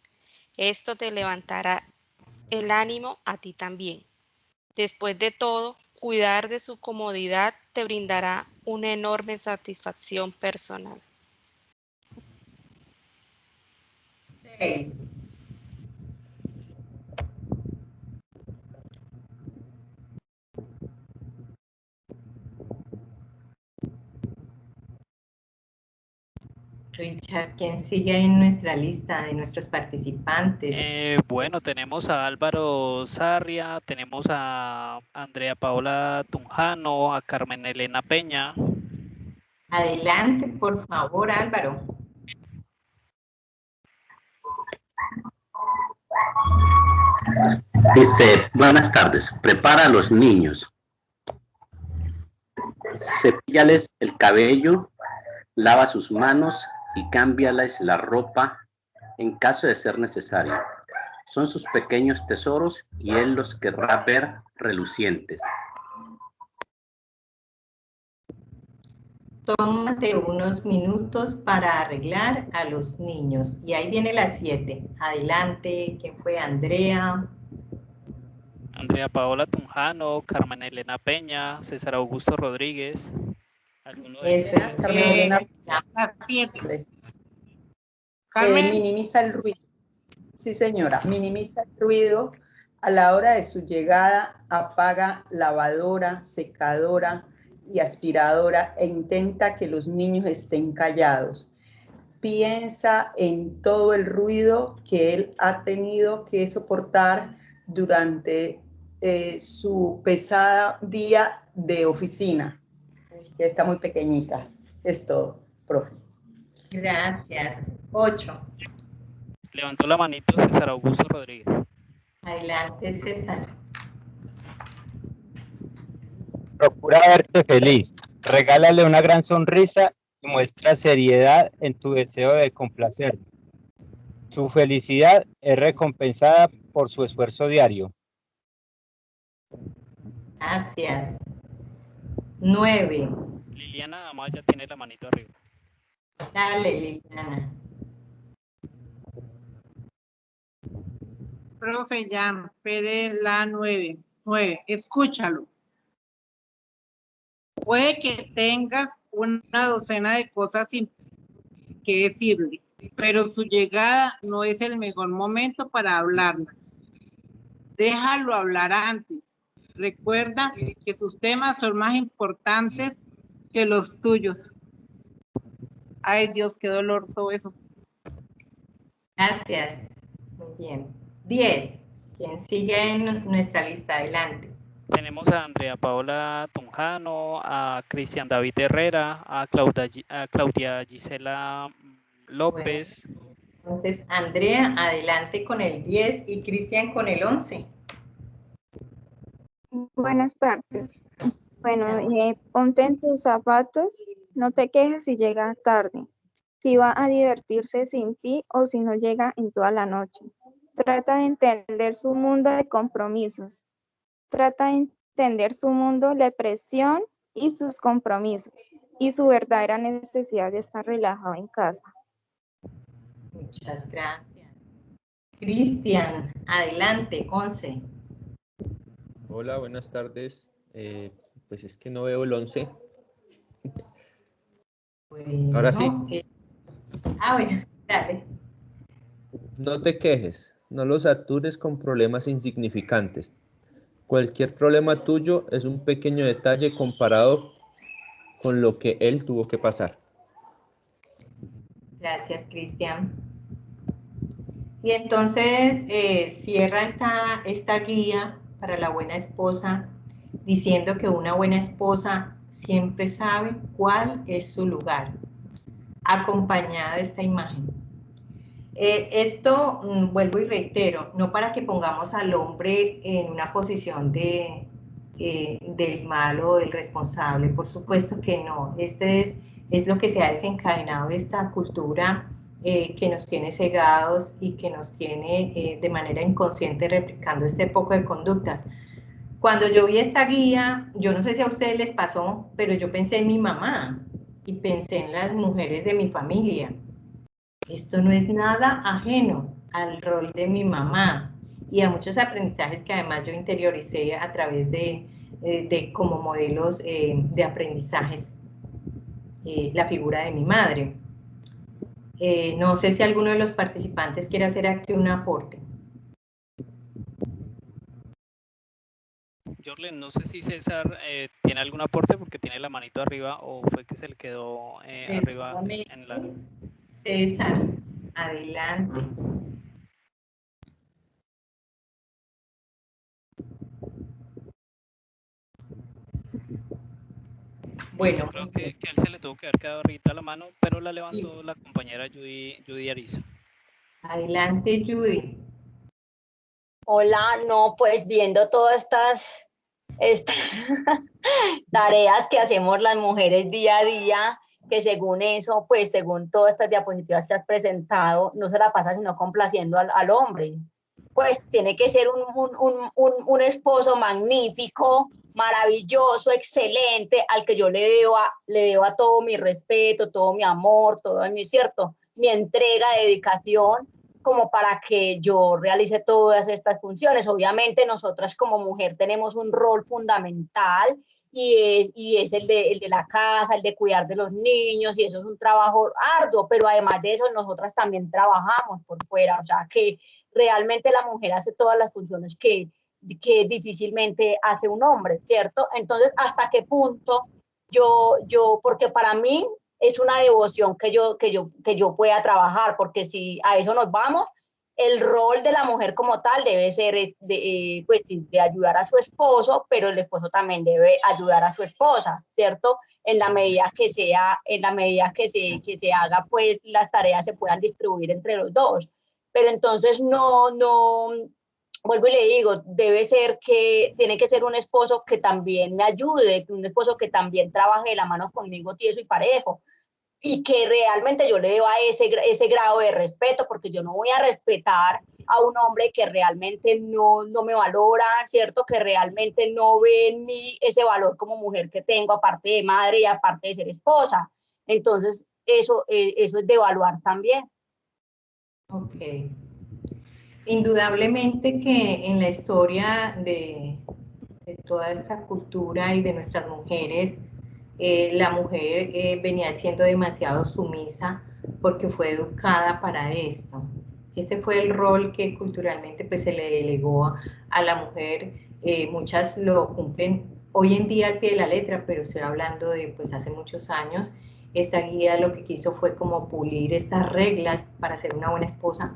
Esto te levantará el ánimo a ti también. Después de todo, cuidar de su comodidad te brindará una enorme satisfacción personal. 6. Richard, ¿quién sigue en nuestra lista de nuestros participantes? Bueno, tenemos a Álvaro Sarria, tenemos a Andrea Paola Tunjano, a Carmen Elena Peña. Adelante, por favor, Álvaro. Dice, buenas tardes, prepara a los niños. Cepíllales el cabello, lava sus manos y cámbiales la ropa en caso de ser necesario. Son sus pequeños tesoros y él los querrá ver relucientes. Tómate unos minutos para arreglar a los niños. Y ahí viene la 7. Adelante, ¿quién fue? Andrea. Andrea Paola Tunjano, Carmen Elena Peña, César Augusto Rodríguez. Eso es. Carmen Elena. Minimiza el ruido. Sí, señora. Minimiza el ruido. A la hora de su llegada, apaga lavadora, secadora y aspiradora e intenta que los niños estén callados. Piensa en todo el ruido que él ha tenido que soportar durante su pesada día de oficina, que está muy pequeñita. Es todo, profe. Gracias. 8. Levantó la manito César Augusto Rodríguez. Adelante, César. Procura verte feliz, regálale una gran sonrisa y muestra seriedad en tu deseo de complacer. Tu felicidad es recompensada por su esfuerzo diario. Gracias. 9. Liliana además ya tiene la manito arriba. Dale, Liliana. Profe, ya, pere la 9. 9, escúchalo. Puede que tengas una docena de cosas que decirle, pero su llegada no es el mejor momento para hablarlas. Déjalo hablar antes. Recuerda que sus temas son más importantes que los tuyos. Ay, Dios, qué dolor todo eso. Gracias. Muy bien. 10. ¿Quién sigue en nuestra lista? Adelante. Tenemos a Andrea Paola Tunjano, a Cristian David Herrera, a Claudia Gisela López. Bueno, entonces, Andrea, adelante con el 10 y Cristian con el 11. Buenas tardes. Bueno, ponte en tus zapatos, no te quejes si llega tarde, si va a divertirse sin ti o si no llega en toda la noche. Trata de entender su mundo de compromisos. Trata de entender su mundo de presión y sus compromisos y su verdadera necesidad de estar relajado en casa. Muchas gracias. Cristian, adelante, 11. Hola, buenas tardes. Pues es que no veo el 11. Bueno, ahora sí. Bueno, dale. No te quejes, no los satures con problemas insignificantes. Cualquier problema tuyo es un pequeño detalle comparado con lo que él tuvo que pasar. Gracias, Cristian. Y entonces cierra esta guía para la buena esposa diciendo que una buena esposa siempre sabe cuál es su lugar, acompañada de esta imagen. Esto, vuelvo y reitero, no para que pongamos al hombre en una posición del malo, del responsable, por supuesto que no. Este es lo que se ha desencadenado de esta cultura que nos tiene cegados y que nos tiene de manera inconsciente replicando este poco de conductas. Cuando yo vi esta guía, yo no sé si a ustedes les pasó, pero yo pensé en mi mamá y pensé en las mujeres de mi familia. Esto no es nada ajeno al rol de mi mamá y a muchos aprendizajes que además yo interioricé a través de como modelos de aprendizajes, la figura de mi madre. No sé si alguno de los participantes quiere hacer aquí un aporte. Jorlen, no sé si César tiene algún aporte porque tiene la manito arriba o fue que se le quedó arriba en la... César, adelante. Bueno, creo que a él se le tuvo que haber quedado ahorita la mano, pero la levantó la compañera Judy Ariza. Adelante, Judy. Hola, no, pues viendo todas estas tareas que hacemos las mujeres día a día, que según eso, pues según todas estas diapositivas que has presentado, no se la pasa sino complaciendo al hombre. Pues tiene que ser un esposo magnífico, maravilloso, excelente, al que yo le debo todo mi respeto, todo mi amor, todo mi, ¿cierto? Mi entrega, dedicación, como para que yo realice todas estas funciones. Obviamente nosotras como mujer tenemos un rol fundamental y es el de la casa, el de cuidar de los niños, y eso es un trabajo arduo, pero además de eso nosotras también trabajamos por fuera, o sea que realmente la mujer hace todas las funciones que difícilmente hace un hombre, ¿cierto? Entonces, ¿hasta qué punto porque para mí es una devoción que yo pueda trabajar, porque si a eso nos vamos, el rol de la mujer como tal debe ser pues, de ayudar a su esposo, pero el esposo también debe ayudar a su esposa, ¿cierto? En la medida que se haga, pues las tareas se puedan distribuir entre los dos. Pero entonces no vuelvo y le digo, tiene que ser un esposo que también me ayude, un esposo que también trabaje de la mano conmigo tieso y parejo, y que realmente yo le deba ese grado de respeto, porque yo no voy a respetar a un hombre que realmente no me valora, ¿cierto? Que realmente no ve en mí ese valor como mujer que tengo, aparte de madre y aparte de ser esposa. Entonces, eso es de evaluar también. Ok. Indudablemente que en la historia de toda esta cultura y de nuestras mujeres, la mujer venía siendo demasiado sumisa porque fue educada para esto. Este fue el rol que culturalmente pues, se le delegó a la mujer. Muchas lo cumplen hoy en día al pie de la letra, pero estoy hablando de pues, hace muchos años. Esta guía lo que quiso fue como pulir estas reglas para ser una buena esposa,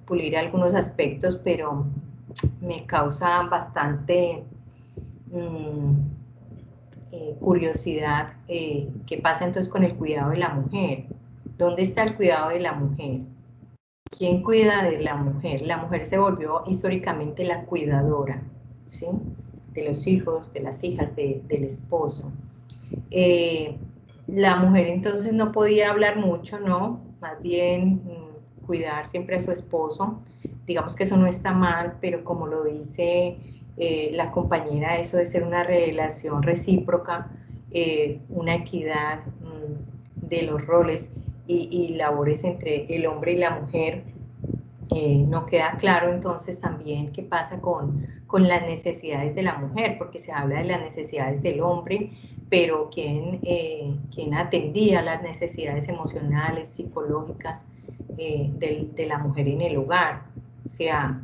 pulir algunos aspectos, pero me causa bastante curiosidad qué pasa entonces con el cuidado de la mujer. ¿Dónde está el cuidado de la mujer? ¿Quién cuida de la mujer? La mujer se volvió históricamente la cuidadora, ¿sí? De los hijos, de las hijas, del esposo. La mujer entonces no podía hablar mucho, ¿no? Más bien cuidar siempre a su esposo. Digamos que eso no está mal, pero como lo dice la compañera, eso de ser una relación recíproca, una equidad de los roles y labores entre el hombre y la mujer, no queda claro entonces también qué pasa con las necesidades de la mujer, porque se habla de las necesidades del hombre, pero ¿quién atendía las necesidades emocionales, psicológicas de la mujer en el hogar? O sea,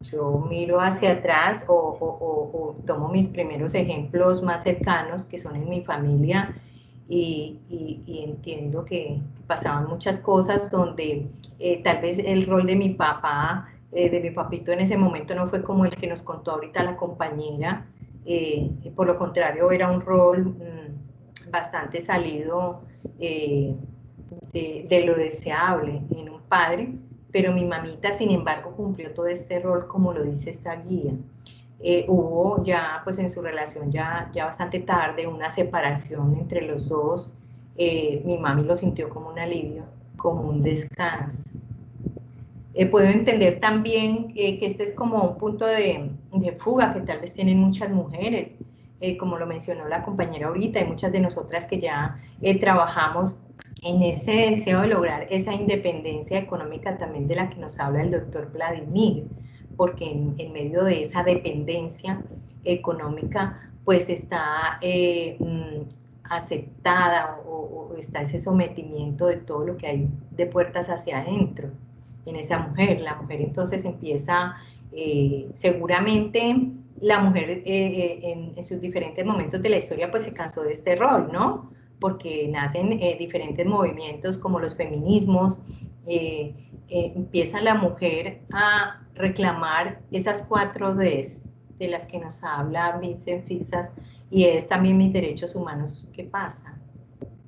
yo miro hacia atrás o tomo mis primeros ejemplos más cercanos, que son en mi familia, y entiendo que pasaban muchas cosas donde tal vez el rol de mi papá, de mi papito en ese momento no fue como el que nos contó ahorita la compañera, por lo contrario era un rol bastante salido de lo deseable en un padre, pero mi mamita sin embargo cumplió todo este rol como lo dice esta guía. Hubo ya pues en su relación ya bastante tarde una separación entre los dos. Mi mami lo sintió como un alivio, como un descanso. Puedo entender también que este es como un punto de fuga que tal vez tienen muchas mujeres, como lo mencionó la compañera ahorita, y muchas de nosotras que ya trabajamos en ese deseo de lograr esa independencia económica también de la que nos habla el doctor Vladimir, porque en medio de esa dependencia económica pues está aceptada o está ese sometimiento de todo lo que hay de puertas hacia adentro en esa mujer. La mujer entonces empieza, seguramente la mujer en sus diferentes momentos de la historia pues se cansó de este rol, ¿no? Porque nacen diferentes movimientos como los feminismos, empieza la mujer a reclamar esas 4 Ds de las que nos habla Vincent Fissas, y es también mis derechos humanos. ¿Qué pasa?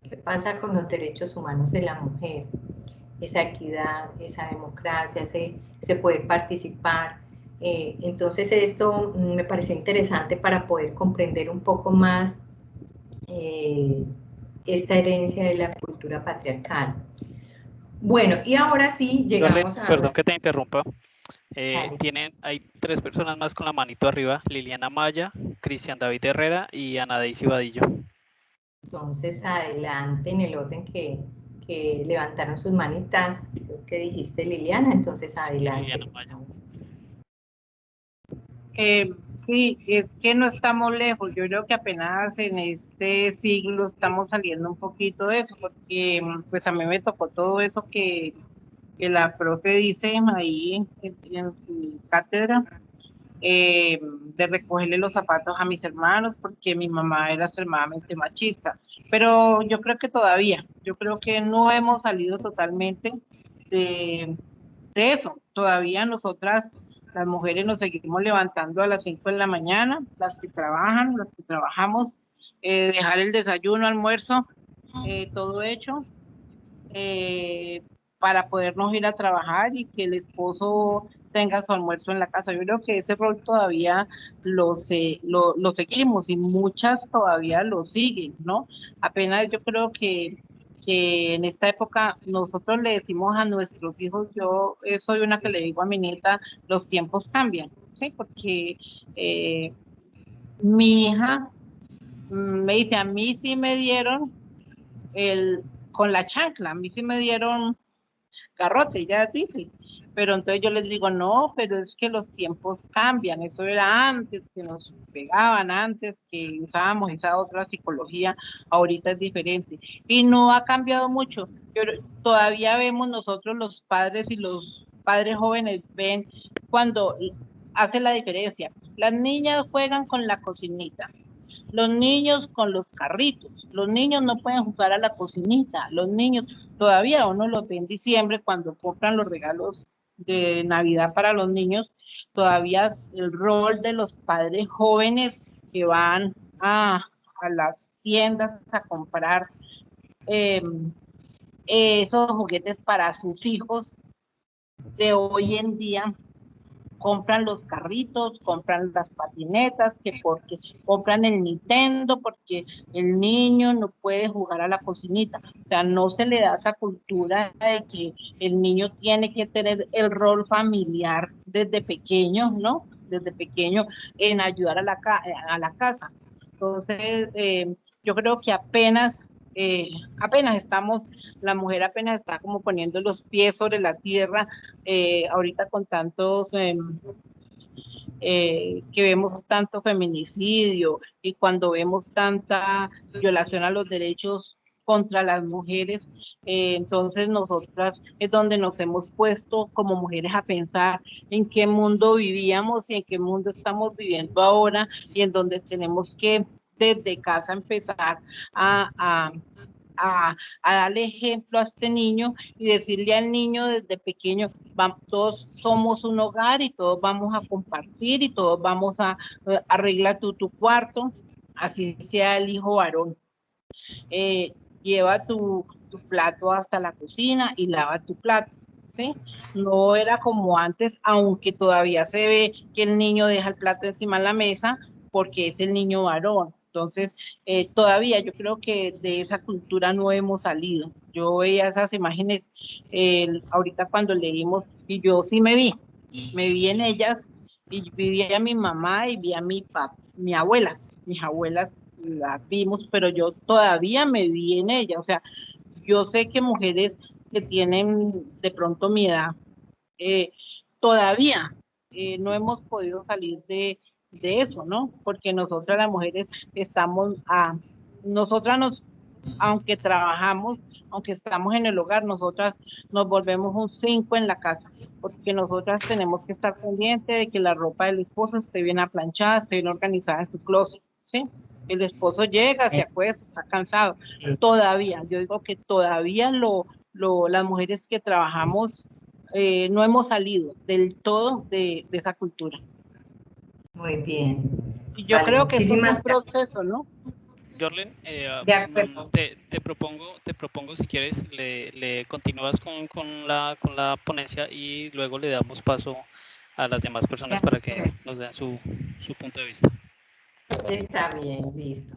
¿Qué pasa con los derechos humanos de la mujer? Esa equidad, esa democracia, ese poder participar. Entonces esto me pareció interesante para poder comprender un poco más esta herencia de la cultura patriarcal. Bueno, y ahora sí llegamos a... Perdón que te interrumpa. Hay 3 personas más con la manito arriba: Liliana Maya, Cristian David Herrera y Ana Daisy Vadillo. Entonces, adelante en el orden que levantaron sus manitas, creo que dijiste Liliana, entonces adelante. Liliana Maya. Sí, es que no estamos lejos. Yo creo que apenas en este siglo estamos saliendo un poquito de eso, porque pues a mí me tocó todo eso que la profe dice ahí en su cátedra, de recogerle los zapatos a mis hermanos, porque mi mamá era extremadamente machista. Pero yo creo que todavía, yo creo que no hemos salido totalmente de eso. Todavía nosotras, las mujeres, nos seguimos levantando a las 5 de la mañana, las que trabajan, las que trabajamos, dejar el desayuno, almuerzo, todo hecho, para podernos ir a trabajar y que el esposo tenga su almuerzo en la casa. Yo creo que ese rol todavía lo seguimos y muchas todavía lo siguen, ¿no? Apenas yo creo que en esta época nosotros le decimos a nuestros hijos, yo soy una que le digo a mi nieta, los tiempos cambian, ¿sí? Porque mi hija me dice, a mí sí me dieron con la chancla, a mí sí me dieron garrote, ya dice. Pero entonces yo les digo, no, pero es que los tiempos cambian, eso era antes, que nos pegaban, antes que usábamos esa otra psicología, ahorita es diferente. Y no ha cambiado mucho. Todavía vemos nosotros los padres y los padres jóvenes ven cuando hace la diferencia. Las niñas juegan con la cocinita, los niños con los carritos, los niños no pueden jugar a la cocinita, los niños todavía uno los ve en diciembre cuando compran los regalos de Navidad para los niños, todavía el rol de los padres jóvenes que van a las tiendas a comprar esos juguetes para sus hijos de hoy en día, compran los carritos, compran las patinetas, que porque compran el Nintendo, porque el niño no puede jugar a la cocinita. O sea, no se le da esa cultura de que el niño tiene que tener el rol familiar desde pequeño, ¿no? Desde pequeño en ayudar a la casa. Entonces, yo creo que apenas estamos, la mujer apenas está como poniendo los pies sobre la tierra, ahorita con tantos, que vemos tanto feminicidio y cuando vemos tanta violación a los derechos contra las mujeres, entonces nosotras es donde nos hemos puesto como mujeres a pensar en qué mundo vivíamos y en qué mundo estamos viviendo ahora y en donde tenemos que desde casa empezar a darle ejemplo a este niño y decirle al niño desde pequeño, todos somos un hogar y todos vamos a compartir y todos vamos a arreglar tu cuarto, así sea el hijo varón. Lleva tu plato hasta la cocina y lava tu plato, ¿sí? No era como antes, aunque todavía se ve que el niño deja el plato encima de la mesa porque es el niño varón. Entonces, todavía yo creo que de esa cultura no hemos salido. Yo veía esas imágenes ahorita cuando leímos y yo sí me vi en ellas y vi a mi mamá y vi a mis abuelas las vimos, pero yo todavía me vi en ella. O sea, yo sé que mujeres que tienen de pronto mi edad, todavía no hemos podido salir de eso, ¿no? Porque nosotras las mujeres aunque trabajamos, aunque estamos en el hogar, nosotras nos volvemos un 5 en la casa, porque nosotras tenemos que estar pendientes de que la ropa del esposo esté bien aplanchada, esté bien organizada en su closet, ¿sí? El esposo llega, se acuesta, está cansado. Todavía, yo digo que todavía las mujeres que trabajamos no hemos salido del todo de esa cultura. Muy bien. Y yo creo que es un proceso, ¿no? Jorlen, te propongo si quieres, le continúas con la ponencia y luego le damos paso a las demás personas para que nos den su punto de vista. Está bien, listo.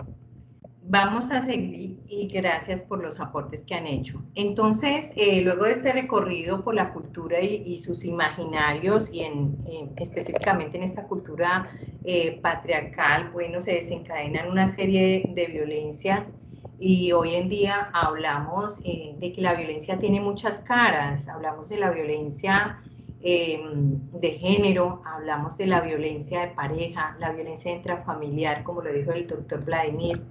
Vamos a seguir y gracias por los aportes que han hecho. Entonces, luego de este recorrido por la cultura y sus imaginarios y específicamente en esta cultura patriarcal, bueno, se desencadenan una serie de violencias y hoy en día hablamos de que la violencia tiene muchas caras, hablamos de la violencia de género, hablamos de la violencia de pareja, la violencia intrafamiliar, como lo dijo el doctor Vladimir,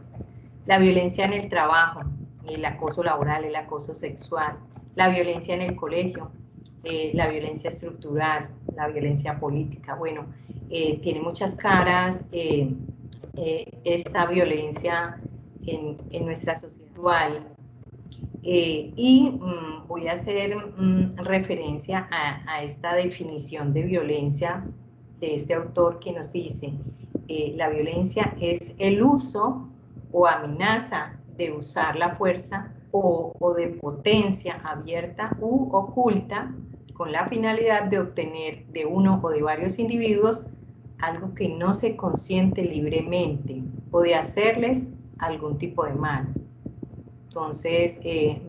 la violencia en el trabajo, el acoso laboral, el acoso sexual, la violencia en el colegio, la violencia estructural, la violencia política. Bueno, tiene muchas caras esta violencia en nuestra sociedad actual. Voy a hacer referencia a esta definición de violencia de este autor que nos dice, la violencia es el uso o amenaza de usar la fuerza o de potencia abierta u oculta con la finalidad de obtener de uno o de varios individuos algo que no se consiente libremente o de hacerles algún tipo de mal. Entonces,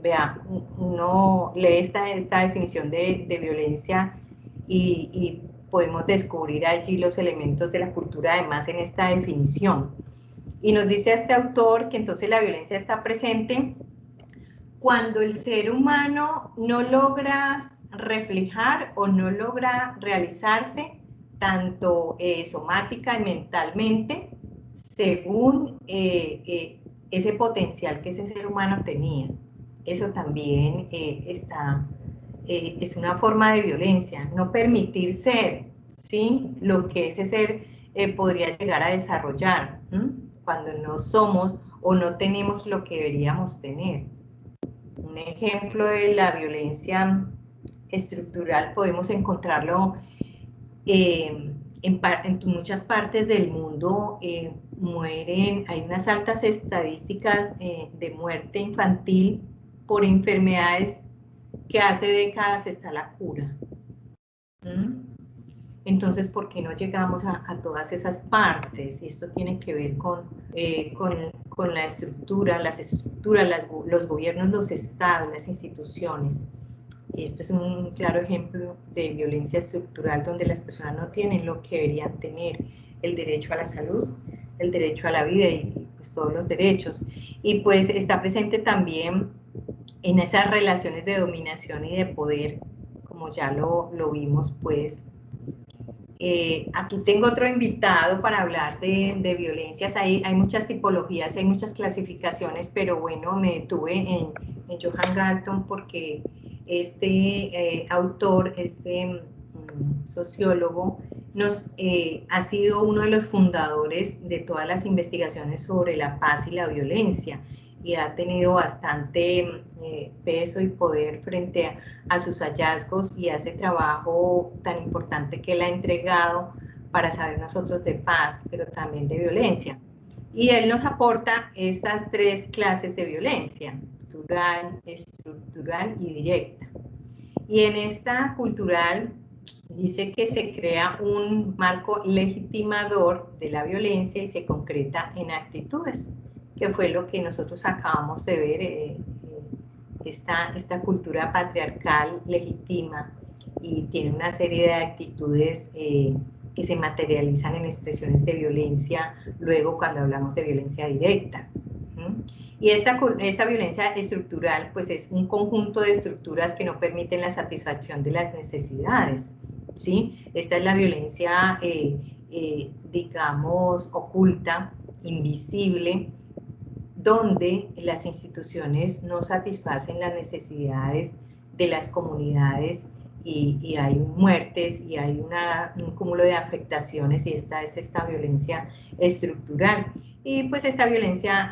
vea, uno lee esta definición de violencia y podemos descubrir allí los elementos de la cultura además en esta definición. Y nos dice este autor que entonces la violencia está presente cuando el ser humano no logra reflejar o no logra realizarse tanto somática y mentalmente según ese potencial que ese ser humano tenía. Eso también es una forma de violencia, no permitir ser, ¿sí?, lo que ese ser podría llegar a desarrollar, cuando no somos o no tenemos lo que deberíamos tener. Un ejemplo de la violencia estructural podemos encontrarlo en muchas partes del mundo. Mueren, hay unas altas estadísticas de muerte infantil por enfermedades que hace décadas está la cura. Entonces, ¿por qué no llegamos a todas esas partes? Y esto tiene que ver con la estructura, las estructuras, los gobiernos, los estados, las instituciones. Esto es un claro ejemplo de violencia estructural donde las personas no tienen lo que deberían tener: el derecho a la salud, el derecho a la vida y pues todos los derechos. Y pues está presente también en esas relaciones de dominación y de poder, como ya lo vimos pues. Aquí tengo otro invitado para hablar de violencias. Hay muchas tipologías, hay muchas clasificaciones, pero bueno, me detuve en Johan Galton porque este autor, este sociólogo, ha sido uno de los fundadores de todas las investigaciones sobre la paz y la violencia, y ha tenido bastante peso y poder frente a sus hallazgos y a ese trabajo tan importante que él ha entregado para saber nosotros de paz, pero también de violencia. Y él nos aporta estas tres clases de violencia: cultural, estructural y directa. Y en esta cultural dice que se crea un marco legitimador de la violencia y se concreta en actitudes, que fue lo que nosotros acabamos de ver. Esta cultura patriarcal legitima y tiene una serie de actitudes que se materializan en expresiones de violencia luego cuando hablamos de violencia directa. Y esta violencia estructural pues es un conjunto de estructuras que no permiten la satisfacción de las necesidades, ¿sí? Esta es la violencia, digamos, oculta, invisible, donde las instituciones no satisfacen las necesidades de las comunidades y hay muertes y hay un cúmulo de afectaciones, y esta es esta violencia estructural. Y pues esta violencia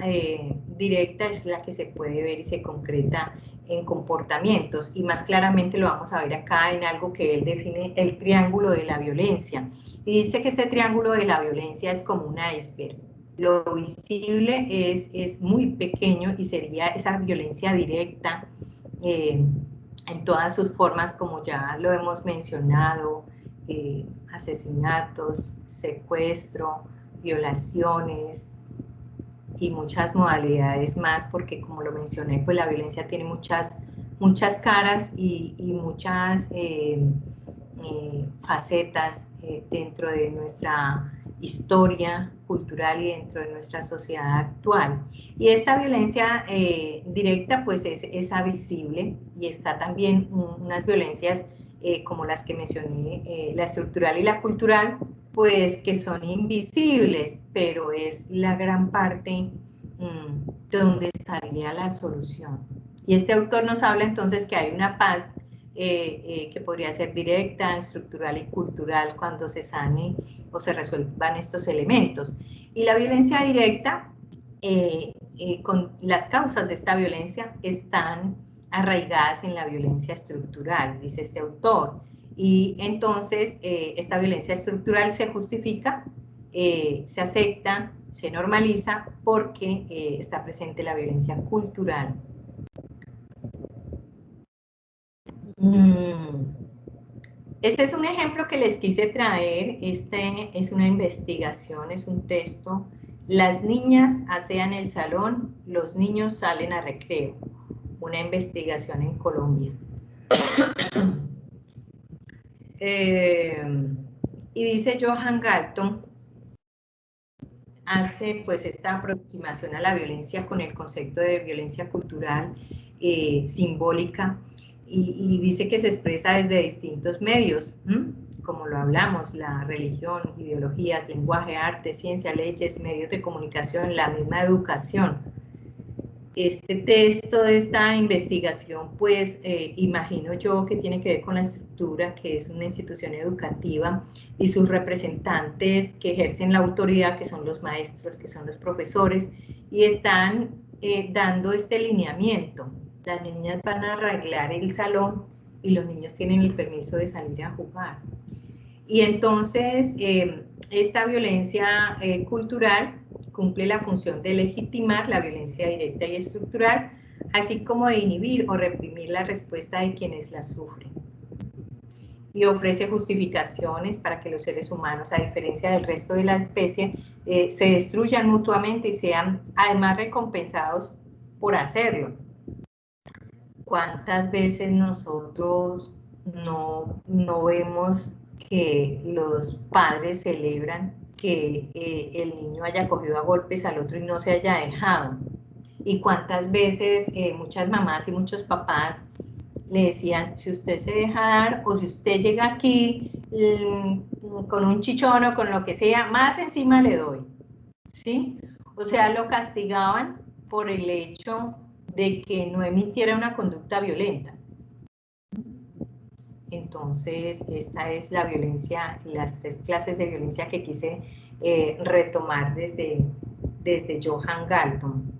directa es la que se puede ver y se concreta en comportamientos, y más claramente lo vamos a ver acá en algo que él define: el triángulo de la violencia. Y dice que este triángulo de la violencia es como un iceberg. Lo visible es muy pequeño y sería esa violencia directa en todas sus formas, como ya lo hemos mencionado: asesinatos, secuestro, violaciones y muchas modalidades más, porque como lo mencioné, pues la violencia tiene muchas caras y muchas facetas dentro de nuestra historia cultural y dentro de nuestra sociedad actual. Y esta violencia directa pues es visible, y está también unas violencias como las que mencioné, la estructural y la cultural, pues que son invisibles, pero es la gran parte de donde estaría la solución. Y este autor nos habla entonces que hay una paz que podría ser directa, estructural y cultural cuando se sane o se resuelvan estos elementos. Y la violencia directa, con las causas de esta violencia están arraigadas en la violencia estructural, dice este autor. Y entonces esta violencia estructural se justifica, se acepta, se normaliza porque está presente la violencia cultural. Este es un ejemplo que les quise traer. Este es una investigación, es un texto. Las niñas asean el salón, los niños salen a recreo. Una investigación en Colombia. Y dice Johan Galton, hace pues esta aproximación a la violencia con el concepto de violencia cultural simbólica, y dice que se expresa desde distintos medios, como lo hablamos, la religión, ideologías, lenguaje, arte, ciencia, leyes, medios de comunicación, la misma educación. Este texto de esta investigación, pues, imagino yo que tiene que ver con la estructura, que es una institución educativa, y sus representantes que ejercen la autoridad, que son los maestros, que son los profesores, y están dando este lineamiento. Las niñas van a arreglar el salón y los niños tienen el permiso de salir a jugar. Y entonces, esta violencia cultural cumple la función de legitimar la violencia directa y estructural, así como de inhibir o reprimir la respuesta de quienes la sufren. Y ofrece justificaciones para que los seres humanos, a diferencia del resto de la especie, se destruyan mutuamente y sean además recompensados por hacerlo. ¿Cuántas veces nosotros no vemos que los padres celebran que el niño haya cogido a golpes al otro y no se haya dejado? Y cuántas veces muchas mamás y muchos papás le decían, si usted se deja dar o si usted llega aquí con un chichón o con lo que sea, más encima le doy, ¿sí? O sea, lo castigaban por el hecho de que no emitiera una conducta violenta. Entonces, esta es la violencia, las 3 clases de violencia que quise retomar desde Johan Galton.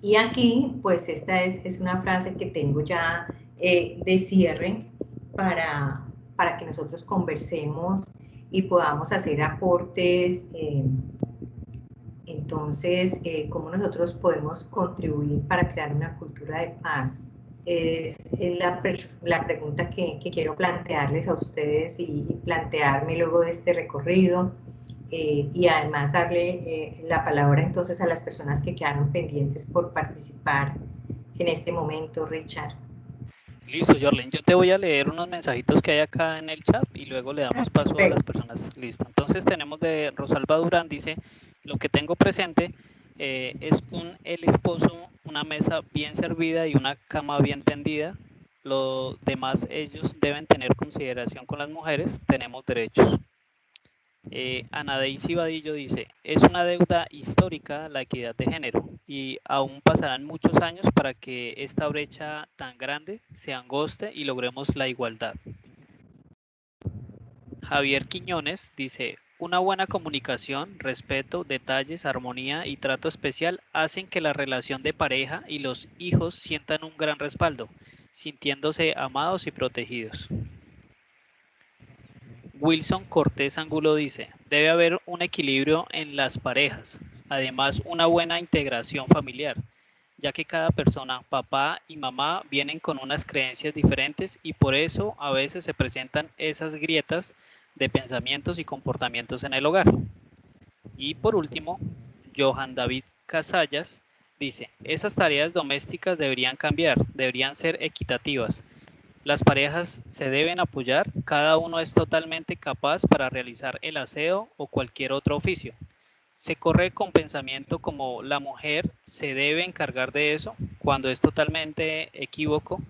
Y aquí, pues esta es una frase que tengo ya de cierre para que nosotros conversemos y podamos hacer aportes. Entonces, ¿cómo nosotros podemos contribuir para crear una cultura de paz? Es la pregunta que quiero plantearles a ustedes y plantearme luego de este recorrido, y además darle la palabra entonces a las personas que quedaron pendientes por participar en este momento. Richard. Listo, Jorlen, yo te voy a leer unos mensajitos que hay acá en el chat y luego le damos paso a las personas. Listo, entonces tenemos de Rosalba Durán, dice, lo que tengo presente es con el esposo una mesa bien servida y una cama bien tendida. Lo demás ellos deben tener consideración con las mujeres, tenemos derechos. Ana Daisy Vadillo dice, es una deuda histórica la equidad de género y aún pasarán muchos años para que esta brecha tan grande se angoste y logremos la igualdad. Javier Quiñones dice, una buena comunicación, respeto, detalles, armonía y trato especial hacen que la relación de pareja y los hijos sientan un gran respaldo, sintiéndose amados y protegidos. Wilson Cortés Angulo dice, debe haber un equilibrio en las parejas, además una buena integración familiar, ya que cada persona, papá y mamá, vienen con unas creencias diferentes y por eso a veces se presentan esas grietas de pensamientos y comportamientos en el hogar. Y por último, Johan David Casallas dice, esas tareas domésticas deberían cambiar, deberían ser equitativas. Las parejas se deben apoyar, cada uno es totalmente capaz para realizar el aseo o cualquier otro oficio. Se corre con pensamiento como la mujer se debe encargar de eso, cuando es totalmente equívoco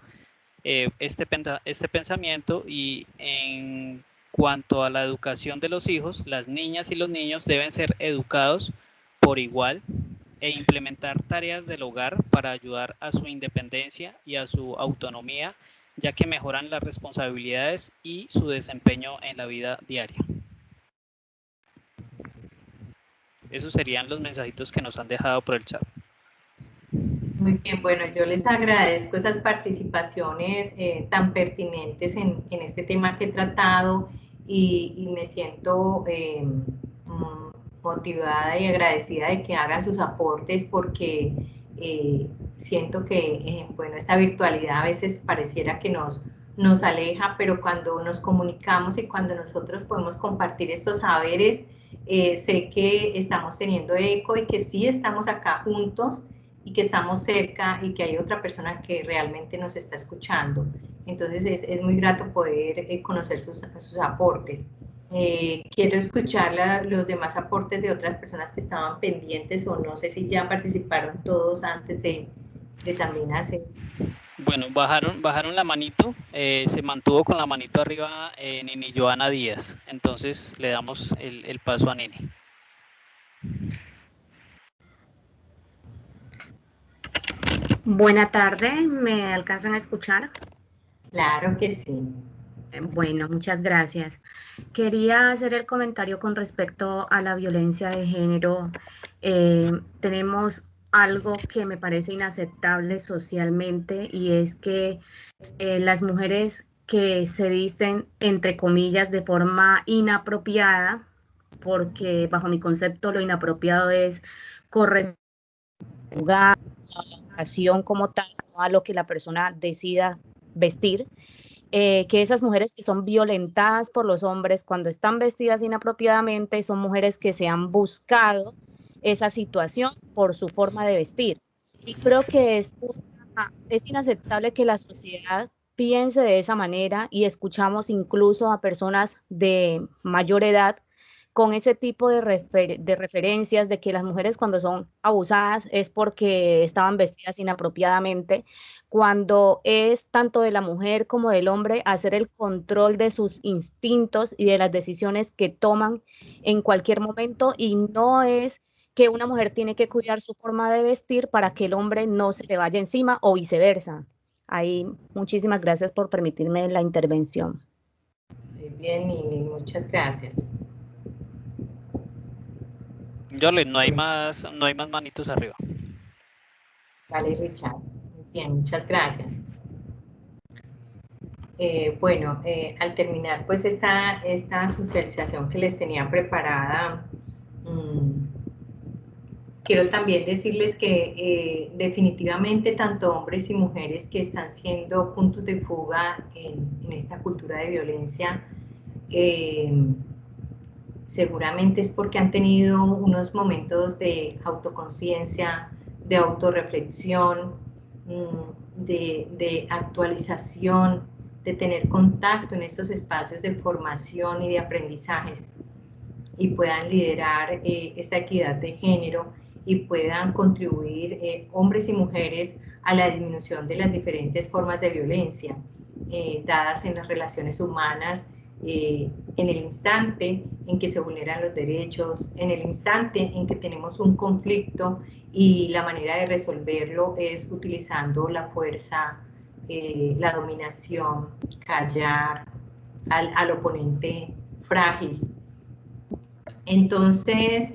este pensamiento. Y en cuanto a la educación de los hijos, las niñas y los niños deben ser educados por igual e implementar tareas del hogar para ayudar a su independencia y a su autonomía, ya que mejoran las responsabilidades y su desempeño en la vida diaria. Esos serían los mensajitos que nos han dejado por el chat. Muy bien, bueno, yo les agradezco esas participaciones tan pertinentes en este tema que he tratado y me siento motivada y agradecida de que hagan sus aportes porque siento que, bueno, esta virtualidad a veces pareciera que nos nos aleja, pero cuando nos comunicamos y cuando nosotros podemos compartir estos saberes, sé que estamos teniendo eco y que sí estamos acá juntos y que estamos cerca y que hay otra persona que realmente nos está escuchando. Entonces es muy grato poder conocer sus aportes. Quiero escuchar los demás aportes de otras personas que estaban pendientes, o no sé si ya participaron todos antes de también hacer. Bueno, bajaron la manito, se mantuvo con la manito arriba Nini Joana Díaz. Entonces le damos el paso a Nini. Buena tarde, ¿me alcanzan a escuchar? Claro que sí. Bueno, muchas gracias. Quería hacer el comentario con respecto a la violencia de género. Tenemos algo que me parece inaceptable socialmente, y es que las mujeres que se visten, entre comillas, de forma inapropiada, porque bajo mi concepto lo inapropiado es corresponder a la ocasión como tal, no a lo que la persona decida vestir. Que esas mujeres que son violentadas por los hombres cuando están vestidas inapropiadamente son mujeres que se han buscado esa situación por su forma de vestir. Y creo que es inaceptable que la sociedad piense de esa manera, y escuchamos incluso a personas de mayor edad con ese tipo de referencias de que las mujeres cuando son abusadas es porque estaban vestidas inapropiadamente, cuando es tanto de la mujer como del hombre hacer el control de sus instintos y de las decisiones que toman en cualquier momento, y no es que una mujer tiene que cuidar su forma de vestir para que el hombre no se le vaya encima o viceversa. Ahí, muchísimas gracias por permitirme la intervención. Muy bien, Nini, muchas gracias. Jorlen, no hay más manitos arriba. Vale, Richard. Muy bien, muchas gracias. Bueno, al terminar pues esta socialización que les tenía preparada, quiero también decirles que definitivamente tanto hombres y mujeres que están siendo puntos de fuga en esta cultura de violencia, seguramente es porque han tenido unos momentos de autoconciencia, de autorreflexión, de actualización, de tener contacto en estos espacios de formación y de aprendizajes, y puedan liderar esta equidad de género y puedan contribuir hombres y mujeres a la disminución de las diferentes formas de violencia dadas en las relaciones humanas, en el instante en que se vulneran los derechos, en el instante en que tenemos un conflicto y la manera de resolverlo es utilizando la fuerza, la dominación, callar al oponente frágil. Entonces,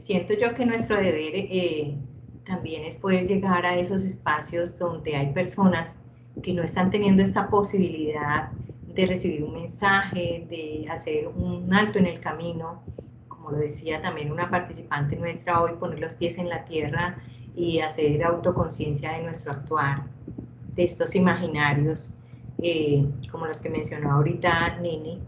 siento yo que nuestro deber también es poder llegar a esos espacios donde hay personas que no están teniendo esta posibilidad de recibir un mensaje, de hacer un alto en el camino, como lo decía también una participante nuestra hoy, poner los pies en la tierra y hacer autoconciencia de nuestro actuar, de estos imaginarios, como los que mencionó ahorita Nini.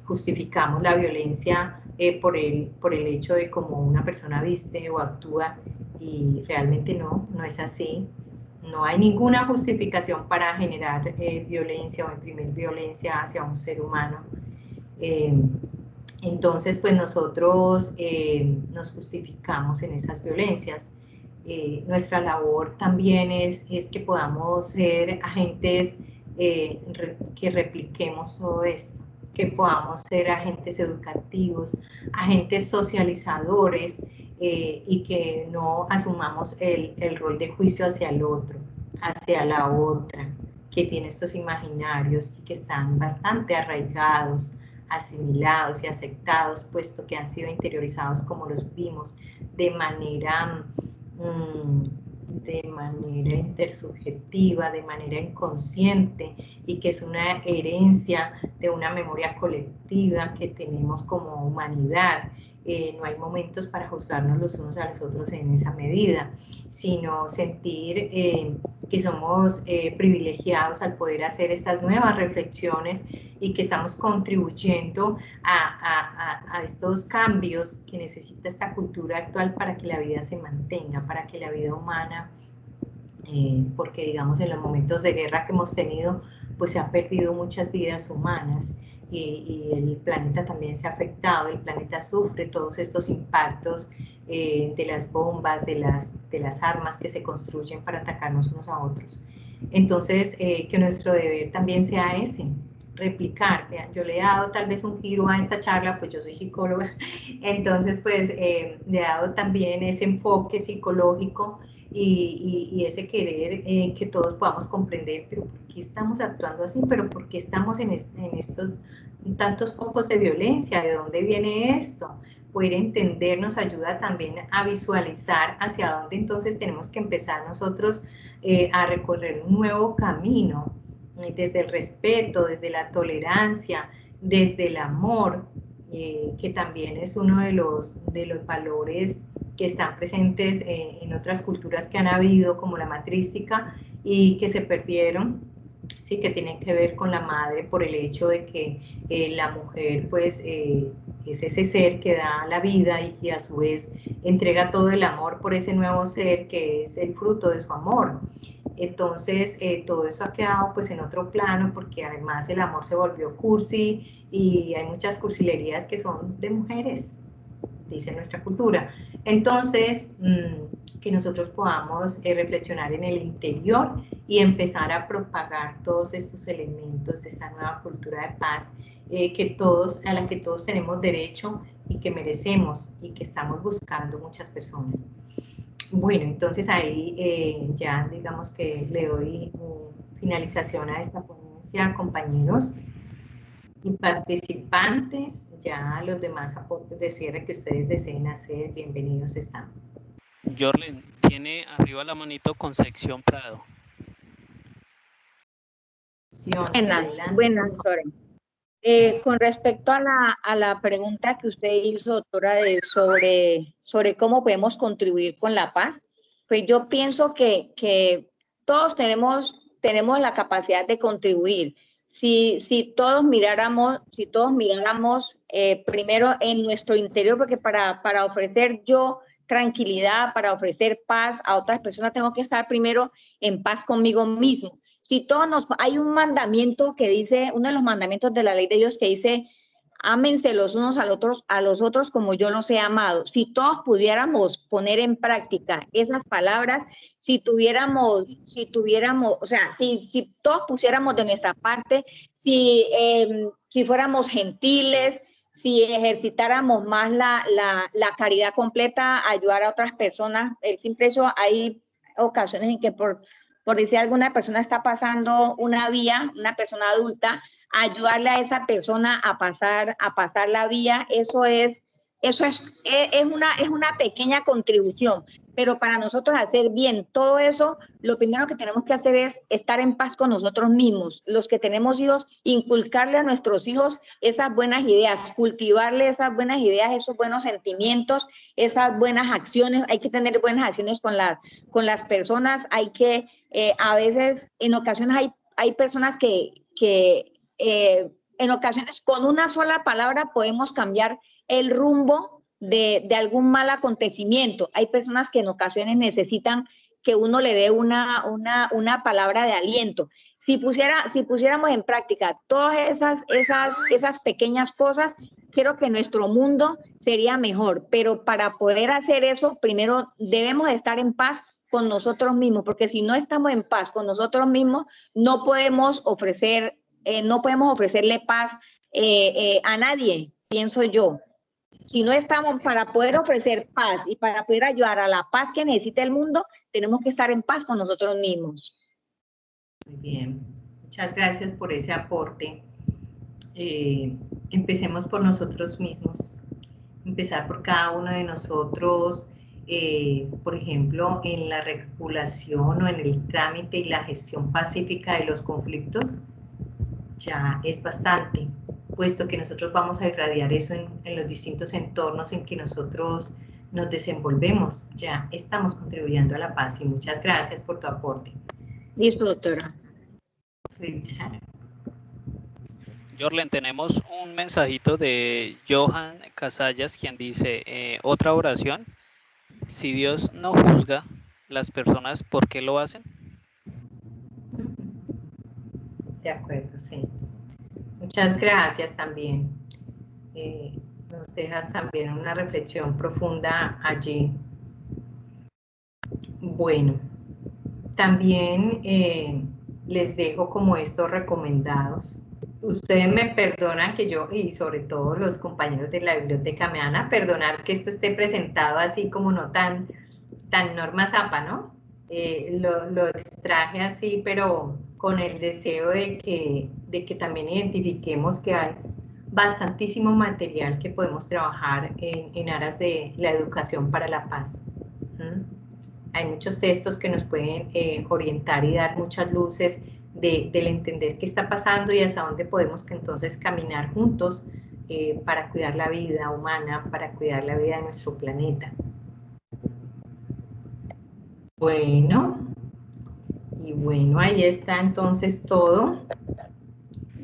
Justificamos la violencia por el hecho de cómo una persona viste o actúa, y realmente no es así. No hay ninguna justificación para generar violencia o imprimir violencia hacia un ser humano. Entonces, pues nosotros nos justificamos en esas violencias. Nuestra labor también es que podamos ser agentes que repliquemos todo esto, que podamos ser agentes educativos, agentes socializadores, y que no asumamos el rol de juicio hacia el otro, hacia la otra, que tiene estos imaginarios y que están bastante arraigados, asimilados y aceptados, puesto que han sido interiorizados, como los vimos, de manera intersubjetiva, de manera inconsciente, y que es una herencia de una memoria colectiva que tenemos como humanidad, no hay momentos para juzgarnos los unos a los otros en esa medida, sino sentir que somos privilegiados al poder hacer estas nuevas reflexiones y que estamos contribuyendo a estos cambios que necesita esta cultura actual para que la vida se mantenga, para que la vida humana, porque digamos en los momentos de guerra que hemos tenido, pues se han perdido muchas vidas humanas y el planeta también se ha afectado, el planeta sufre todos estos impactos de las bombas, de las armas que se construyen para atacarnos unos a otros. Entonces, que nuestro deber también sea ese, replicar. Yo le he dado tal vez un giro a esta charla, pues yo soy psicóloga, entonces pues le he dado también ese enfoque psicológico y ese querer que todos podamos comprender, pero ¿por qué estamos actuando así? ¿Pero por qué estamos en estos tantos focos de violencia? ¿De dónde viene esto? Poder entender nos ayuda también a visualizar hacia dónde entonces tenemos que empezar nosotros a recorrer un nuevo camino, desde el respeto, desde la tolerancia, desde el amor, que también es uno de los valores que están presentes en otras culturas que han habido, como la matrística, y que se perdieron, sí, que tienen que ver con la madre por el hecho de que la mujer pues es ese ser que da la vida y a su vez entrega todo el amor por ese nuevo ser que es el fruto de su amor. Entonces todo eso ha quedado pues en otro plano, porque además el amor se volvió cursi y hay muchas cursilerías que son de mujeres, dice nuestra cultura. Entonces, que nosotros podamos reflexionar en el interior y empezar a propagar todos estos elementos de esta nueva cultura de paz a la que todos tenemos derecho y que merecemos y que estamos buscando muchas personas. Bueno, entonces ahí ya digamos que le doy finalización a esta ponencia, compañeros y participantes. Ya los demás aportes de cierre que ustedes deseen hacer, bienvenidos están. Jorlen, tiene arriba la manito Concepción Prado. Buenas, doctora. Con respecto a la pregunta que usted hizo, doctora, sobre cómo podemos contribuir con la paz, pues yo pienso que todos tenemos la capacidad de contribuir. Si todos miráramos primero en nuestro interior, porque para ofrecer yo tranquilidad, para ofrecer paz a otras personas, tengo que estar primero en paz conmigo mismo. Si todos hay un mandamiento que dice, uno de los mandamientos de la ley de Dios que dice, ámense los unos a los otros como yo los he amado. Si todos pudiéramos poner en práctica esas palabras, si tuviéramos, o sea, si todos pusiéramos de nuestra parte, si fuéramos gentiles, si ejercitáramos más la caridad completa, ayudar a otras personas, el simple hecho, hay ocasiones en que por decir alguna persona está pasando una vía, una persona adulta, ayudarle a esa persona a pasar la vía, eso es una pequeña contribución, pero para nosotros hacer bien todo eso, lo primero que tenemos que hacer es estar en paz con nosotros mismos. Los que tenemos hijos, inculcarle a nuestros hijos esas buenas ideas, cultivarle esas buenas ideas, esos buenos sentimientos, esas buenas acciones. Hay que tener buenas acciones con las personas, hay que, a veces, en ocasiones hay personas que en ocasiones con una sola palabra podemos cambiar el rumbo de algún mal acontecimiento. Hay personas que en ocasiones necesitan que uno le dé una palabra de aliento. Si pusiéramos en práctica todas esas pequeñas cosas, creo que nuestro mundo sería mejor. Pero para poder hacer eso, primero debemos estar en paz con nosotros mismos, porque si no estamos en paz con nosotros mismos, no podemos ofrecerle paz a nadie, pienso yo. Si no estamos, para poder ofrecer paz y para poder ayudar a la paz que necesita el mundo, tenemos que estar en paz con nosotros mismos. Muy bien, muchas gracias por ese aporte. Empecemos por nosotros mismos, empezar por cada uno de nosotros, por ejemplo, en la regulación o en el trámite y la gestión pacífica de los conflictos, ya es bastante, puesto que nosotros vamos a irradiar eso en los distintos entornos en que nosotros nos desenvolvemos, ya estamos contribuyendo a la paz. Y muchas gracias por tu aporte. Listo, doctora. Richard. Jorlen, tenemos un mensajito de Johan Casallas, quien dice, otra oración: si Dios no juzga, las personas, ¿por qué lo hacen? De acuerdo, sí. Muchas gracias también. Nos dejas también una reflexión profunda allí. Bueno, también les dejo como estos recomendados. Ustedes me perdonan que yo, y sobre todo los compañeros de la biblioteca, me van a perdonar que esto esté presentado así como no tan Norma Zappa, ¿no? Lo extraje así, pero con el deseo de que también identifiquemos que hay bastantísimo material que podemos trabajar en aras de la educación para la paz. Hay muchos textos que nos pueden orientar y dar muchas luces del entender qué está pasando y hasta dónde podemos entonces caminar juntos para cuidar la vida humana, para cuidar la vida de nuestro planeta. Bueno, y bueno, ahí está entonces todo.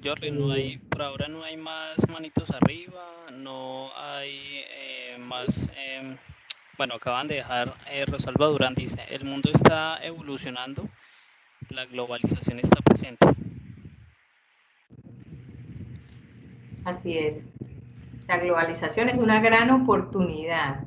Jorlen, por ahora no hay más manitos arriba, no hay más, bueno, acaban de dejar, Rosalba Durán dice, el mundo está evolucionando, la globalización está presente. Así es, la globalización es una gran oportunidad,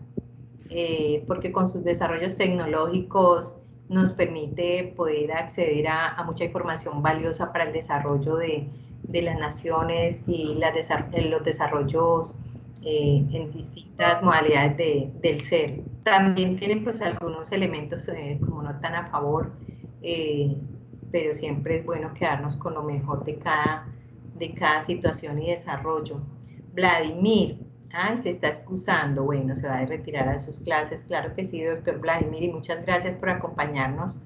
porque con sus desarrollos tecnológicos nos permite poder acceder a mucha información valiosa para el desarrollo de las naciones y los desarrollos en distintas modalidades del ser. También tienen pues algunos elementos como no tan a favor, pero siempre es bueno quedarnos con lo mejor de cada situación y desarrollo. Vladimir, se está excusando, bueno, se va a retirar a sus clases, claro que sí, doctor Vladimir, y muchas gracias por acompañarnos.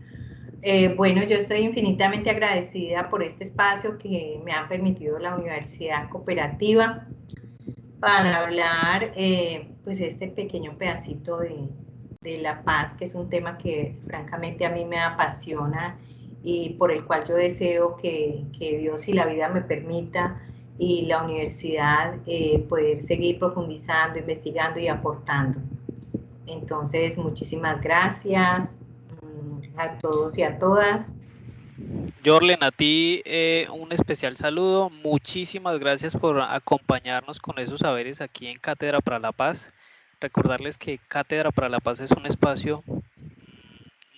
Bueno, yo estoy infinitamente agradecida por este espacio que me ha permitido la Universidad Cooperativa para hablar, pues, este pequeño pedacito de la paz, que es un tema que francamente a mí me apasiona y por el cual yo deseo que Dios y la vida me permita y la universidad poder seguir profundizando, investigando y aportando. Entonces, muchísimas gracias a todos y a todas. Jorlen, a ti un especial saludo, muchísimas gracias por acompañarnos con esos saberes aquí en Cátedra para la Paz. Recordarles que Cátedra para la Paz es un espacio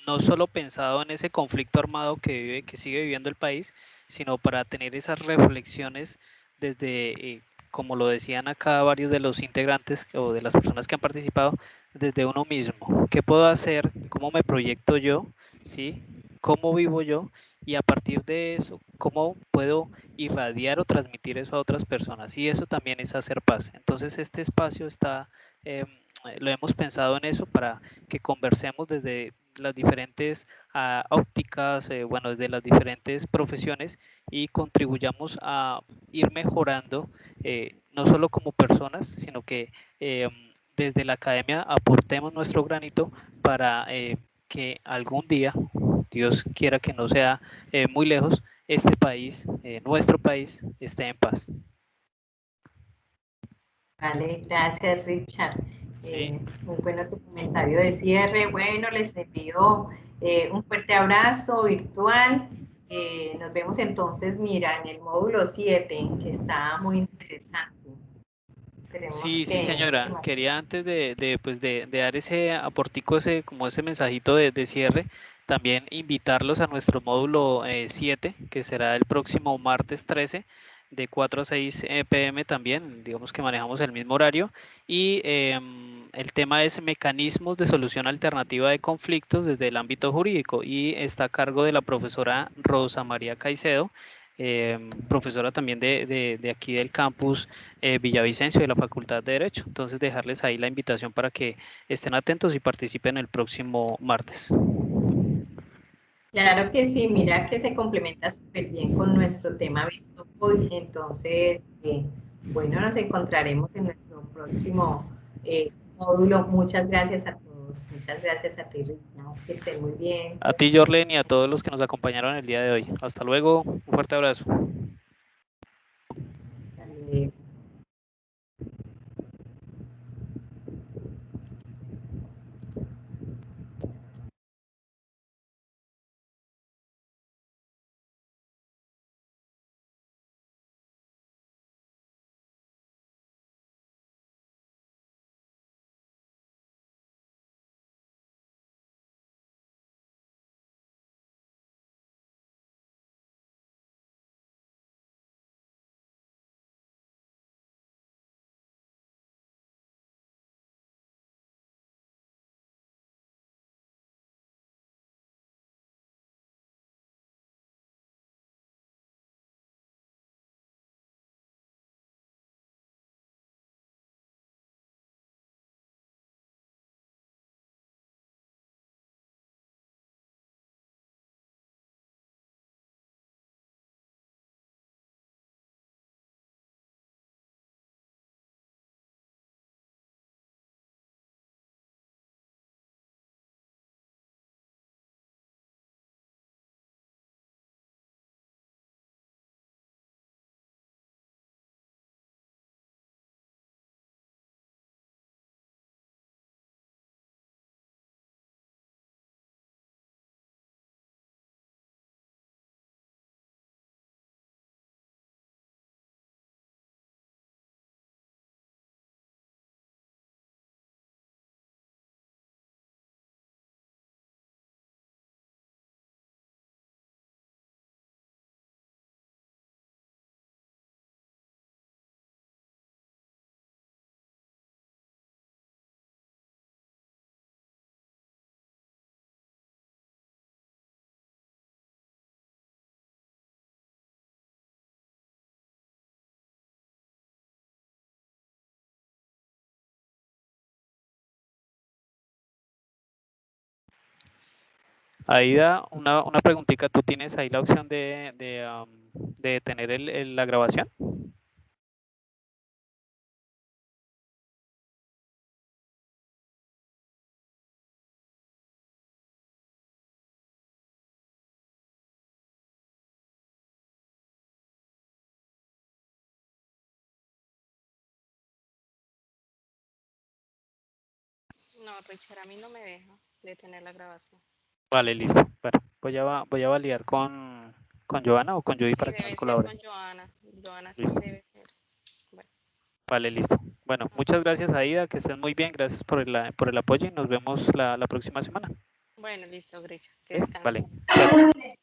no solo pensado en ese conflicto armado que sigue viviendo el país, sino para tener esas reflexiones desde, como lo decían acá varios de los integrantes o de las personas que han participado, desde uno mismo. ¿Qué puedo hacer? ¿Cómo me proyecto yo? ¿Sí? ¿Cómo vivo yo? Y a partir de eso, ¿cómo puedo irradiar o transmitir eso a otras personas? Y eso también es hacer paz. Entonces este espacio está, lo hemos pensado en eso para que conversemos desde las diferentes ópticas, bueno, desde las diferentes profesiones y contribuyamos a ir mejorando, no solo como personas, sino que desde la academia aportemos nuestro granito para que algún día, Dios quiera que no sea muy lejos, este país, nuestro país, esté en paz. Vale, gracias Richard. Sí. Muy bueno tu comentario de cierre. Bueno, les envío un fuerte abrazo virtual. Nos vemos entonces, mira, en el módulo 7, que está muy interesante. Sí, sí, señora. Quería antes de dar ese aportico, como ese mensajito de cierre, también invitarlos a nuestro módulo 7, que será el próximo martes 13, de 4 a 6 p.m. también, digamos que manejamos el mismo horario, y el tema es mecanismos de solución alternativa de conflictos desde el ámbito jurídico, y está a cargo de la profesora Rosa María Caicedo, profesora también de aquí del campus Villavicencio de la Facultad de Derecho. Entonces dejarles ahí la invitación para que estén atentos y participen el próximo martes. Claro que sí, mira que se complementa súper bien con nuestro tema visto hoy, entonces Bueno, nos encontraremos en nuestro próximo módulo. Muchas gracias a todos. Muchas gracias a ti, Richard. Que estén muy bien. A ti, Jorlen, y a todos los que nos acompañaron el día de hoy. Hasta luego. Un fuerte abrazo. Hasta luego. Aida, una preguntita. ¿Tú tienes ahí la opción de detener la grabación? No, Richard, a mí no me deja detener la grabación. Vale, listo. Bueno, voy a validar con Joana o con Judy Sí, para que nos debe ser colabore. con Joana. Joana sí Listo. debe ser. Bueno. Vale, listo. Bueno, muchas gracias, Aida, que estés muy bien. Gracias por el apoyo y nos vemos la próxima semana. Bueno, listo, Richard. Que descanses. Vale. Chao.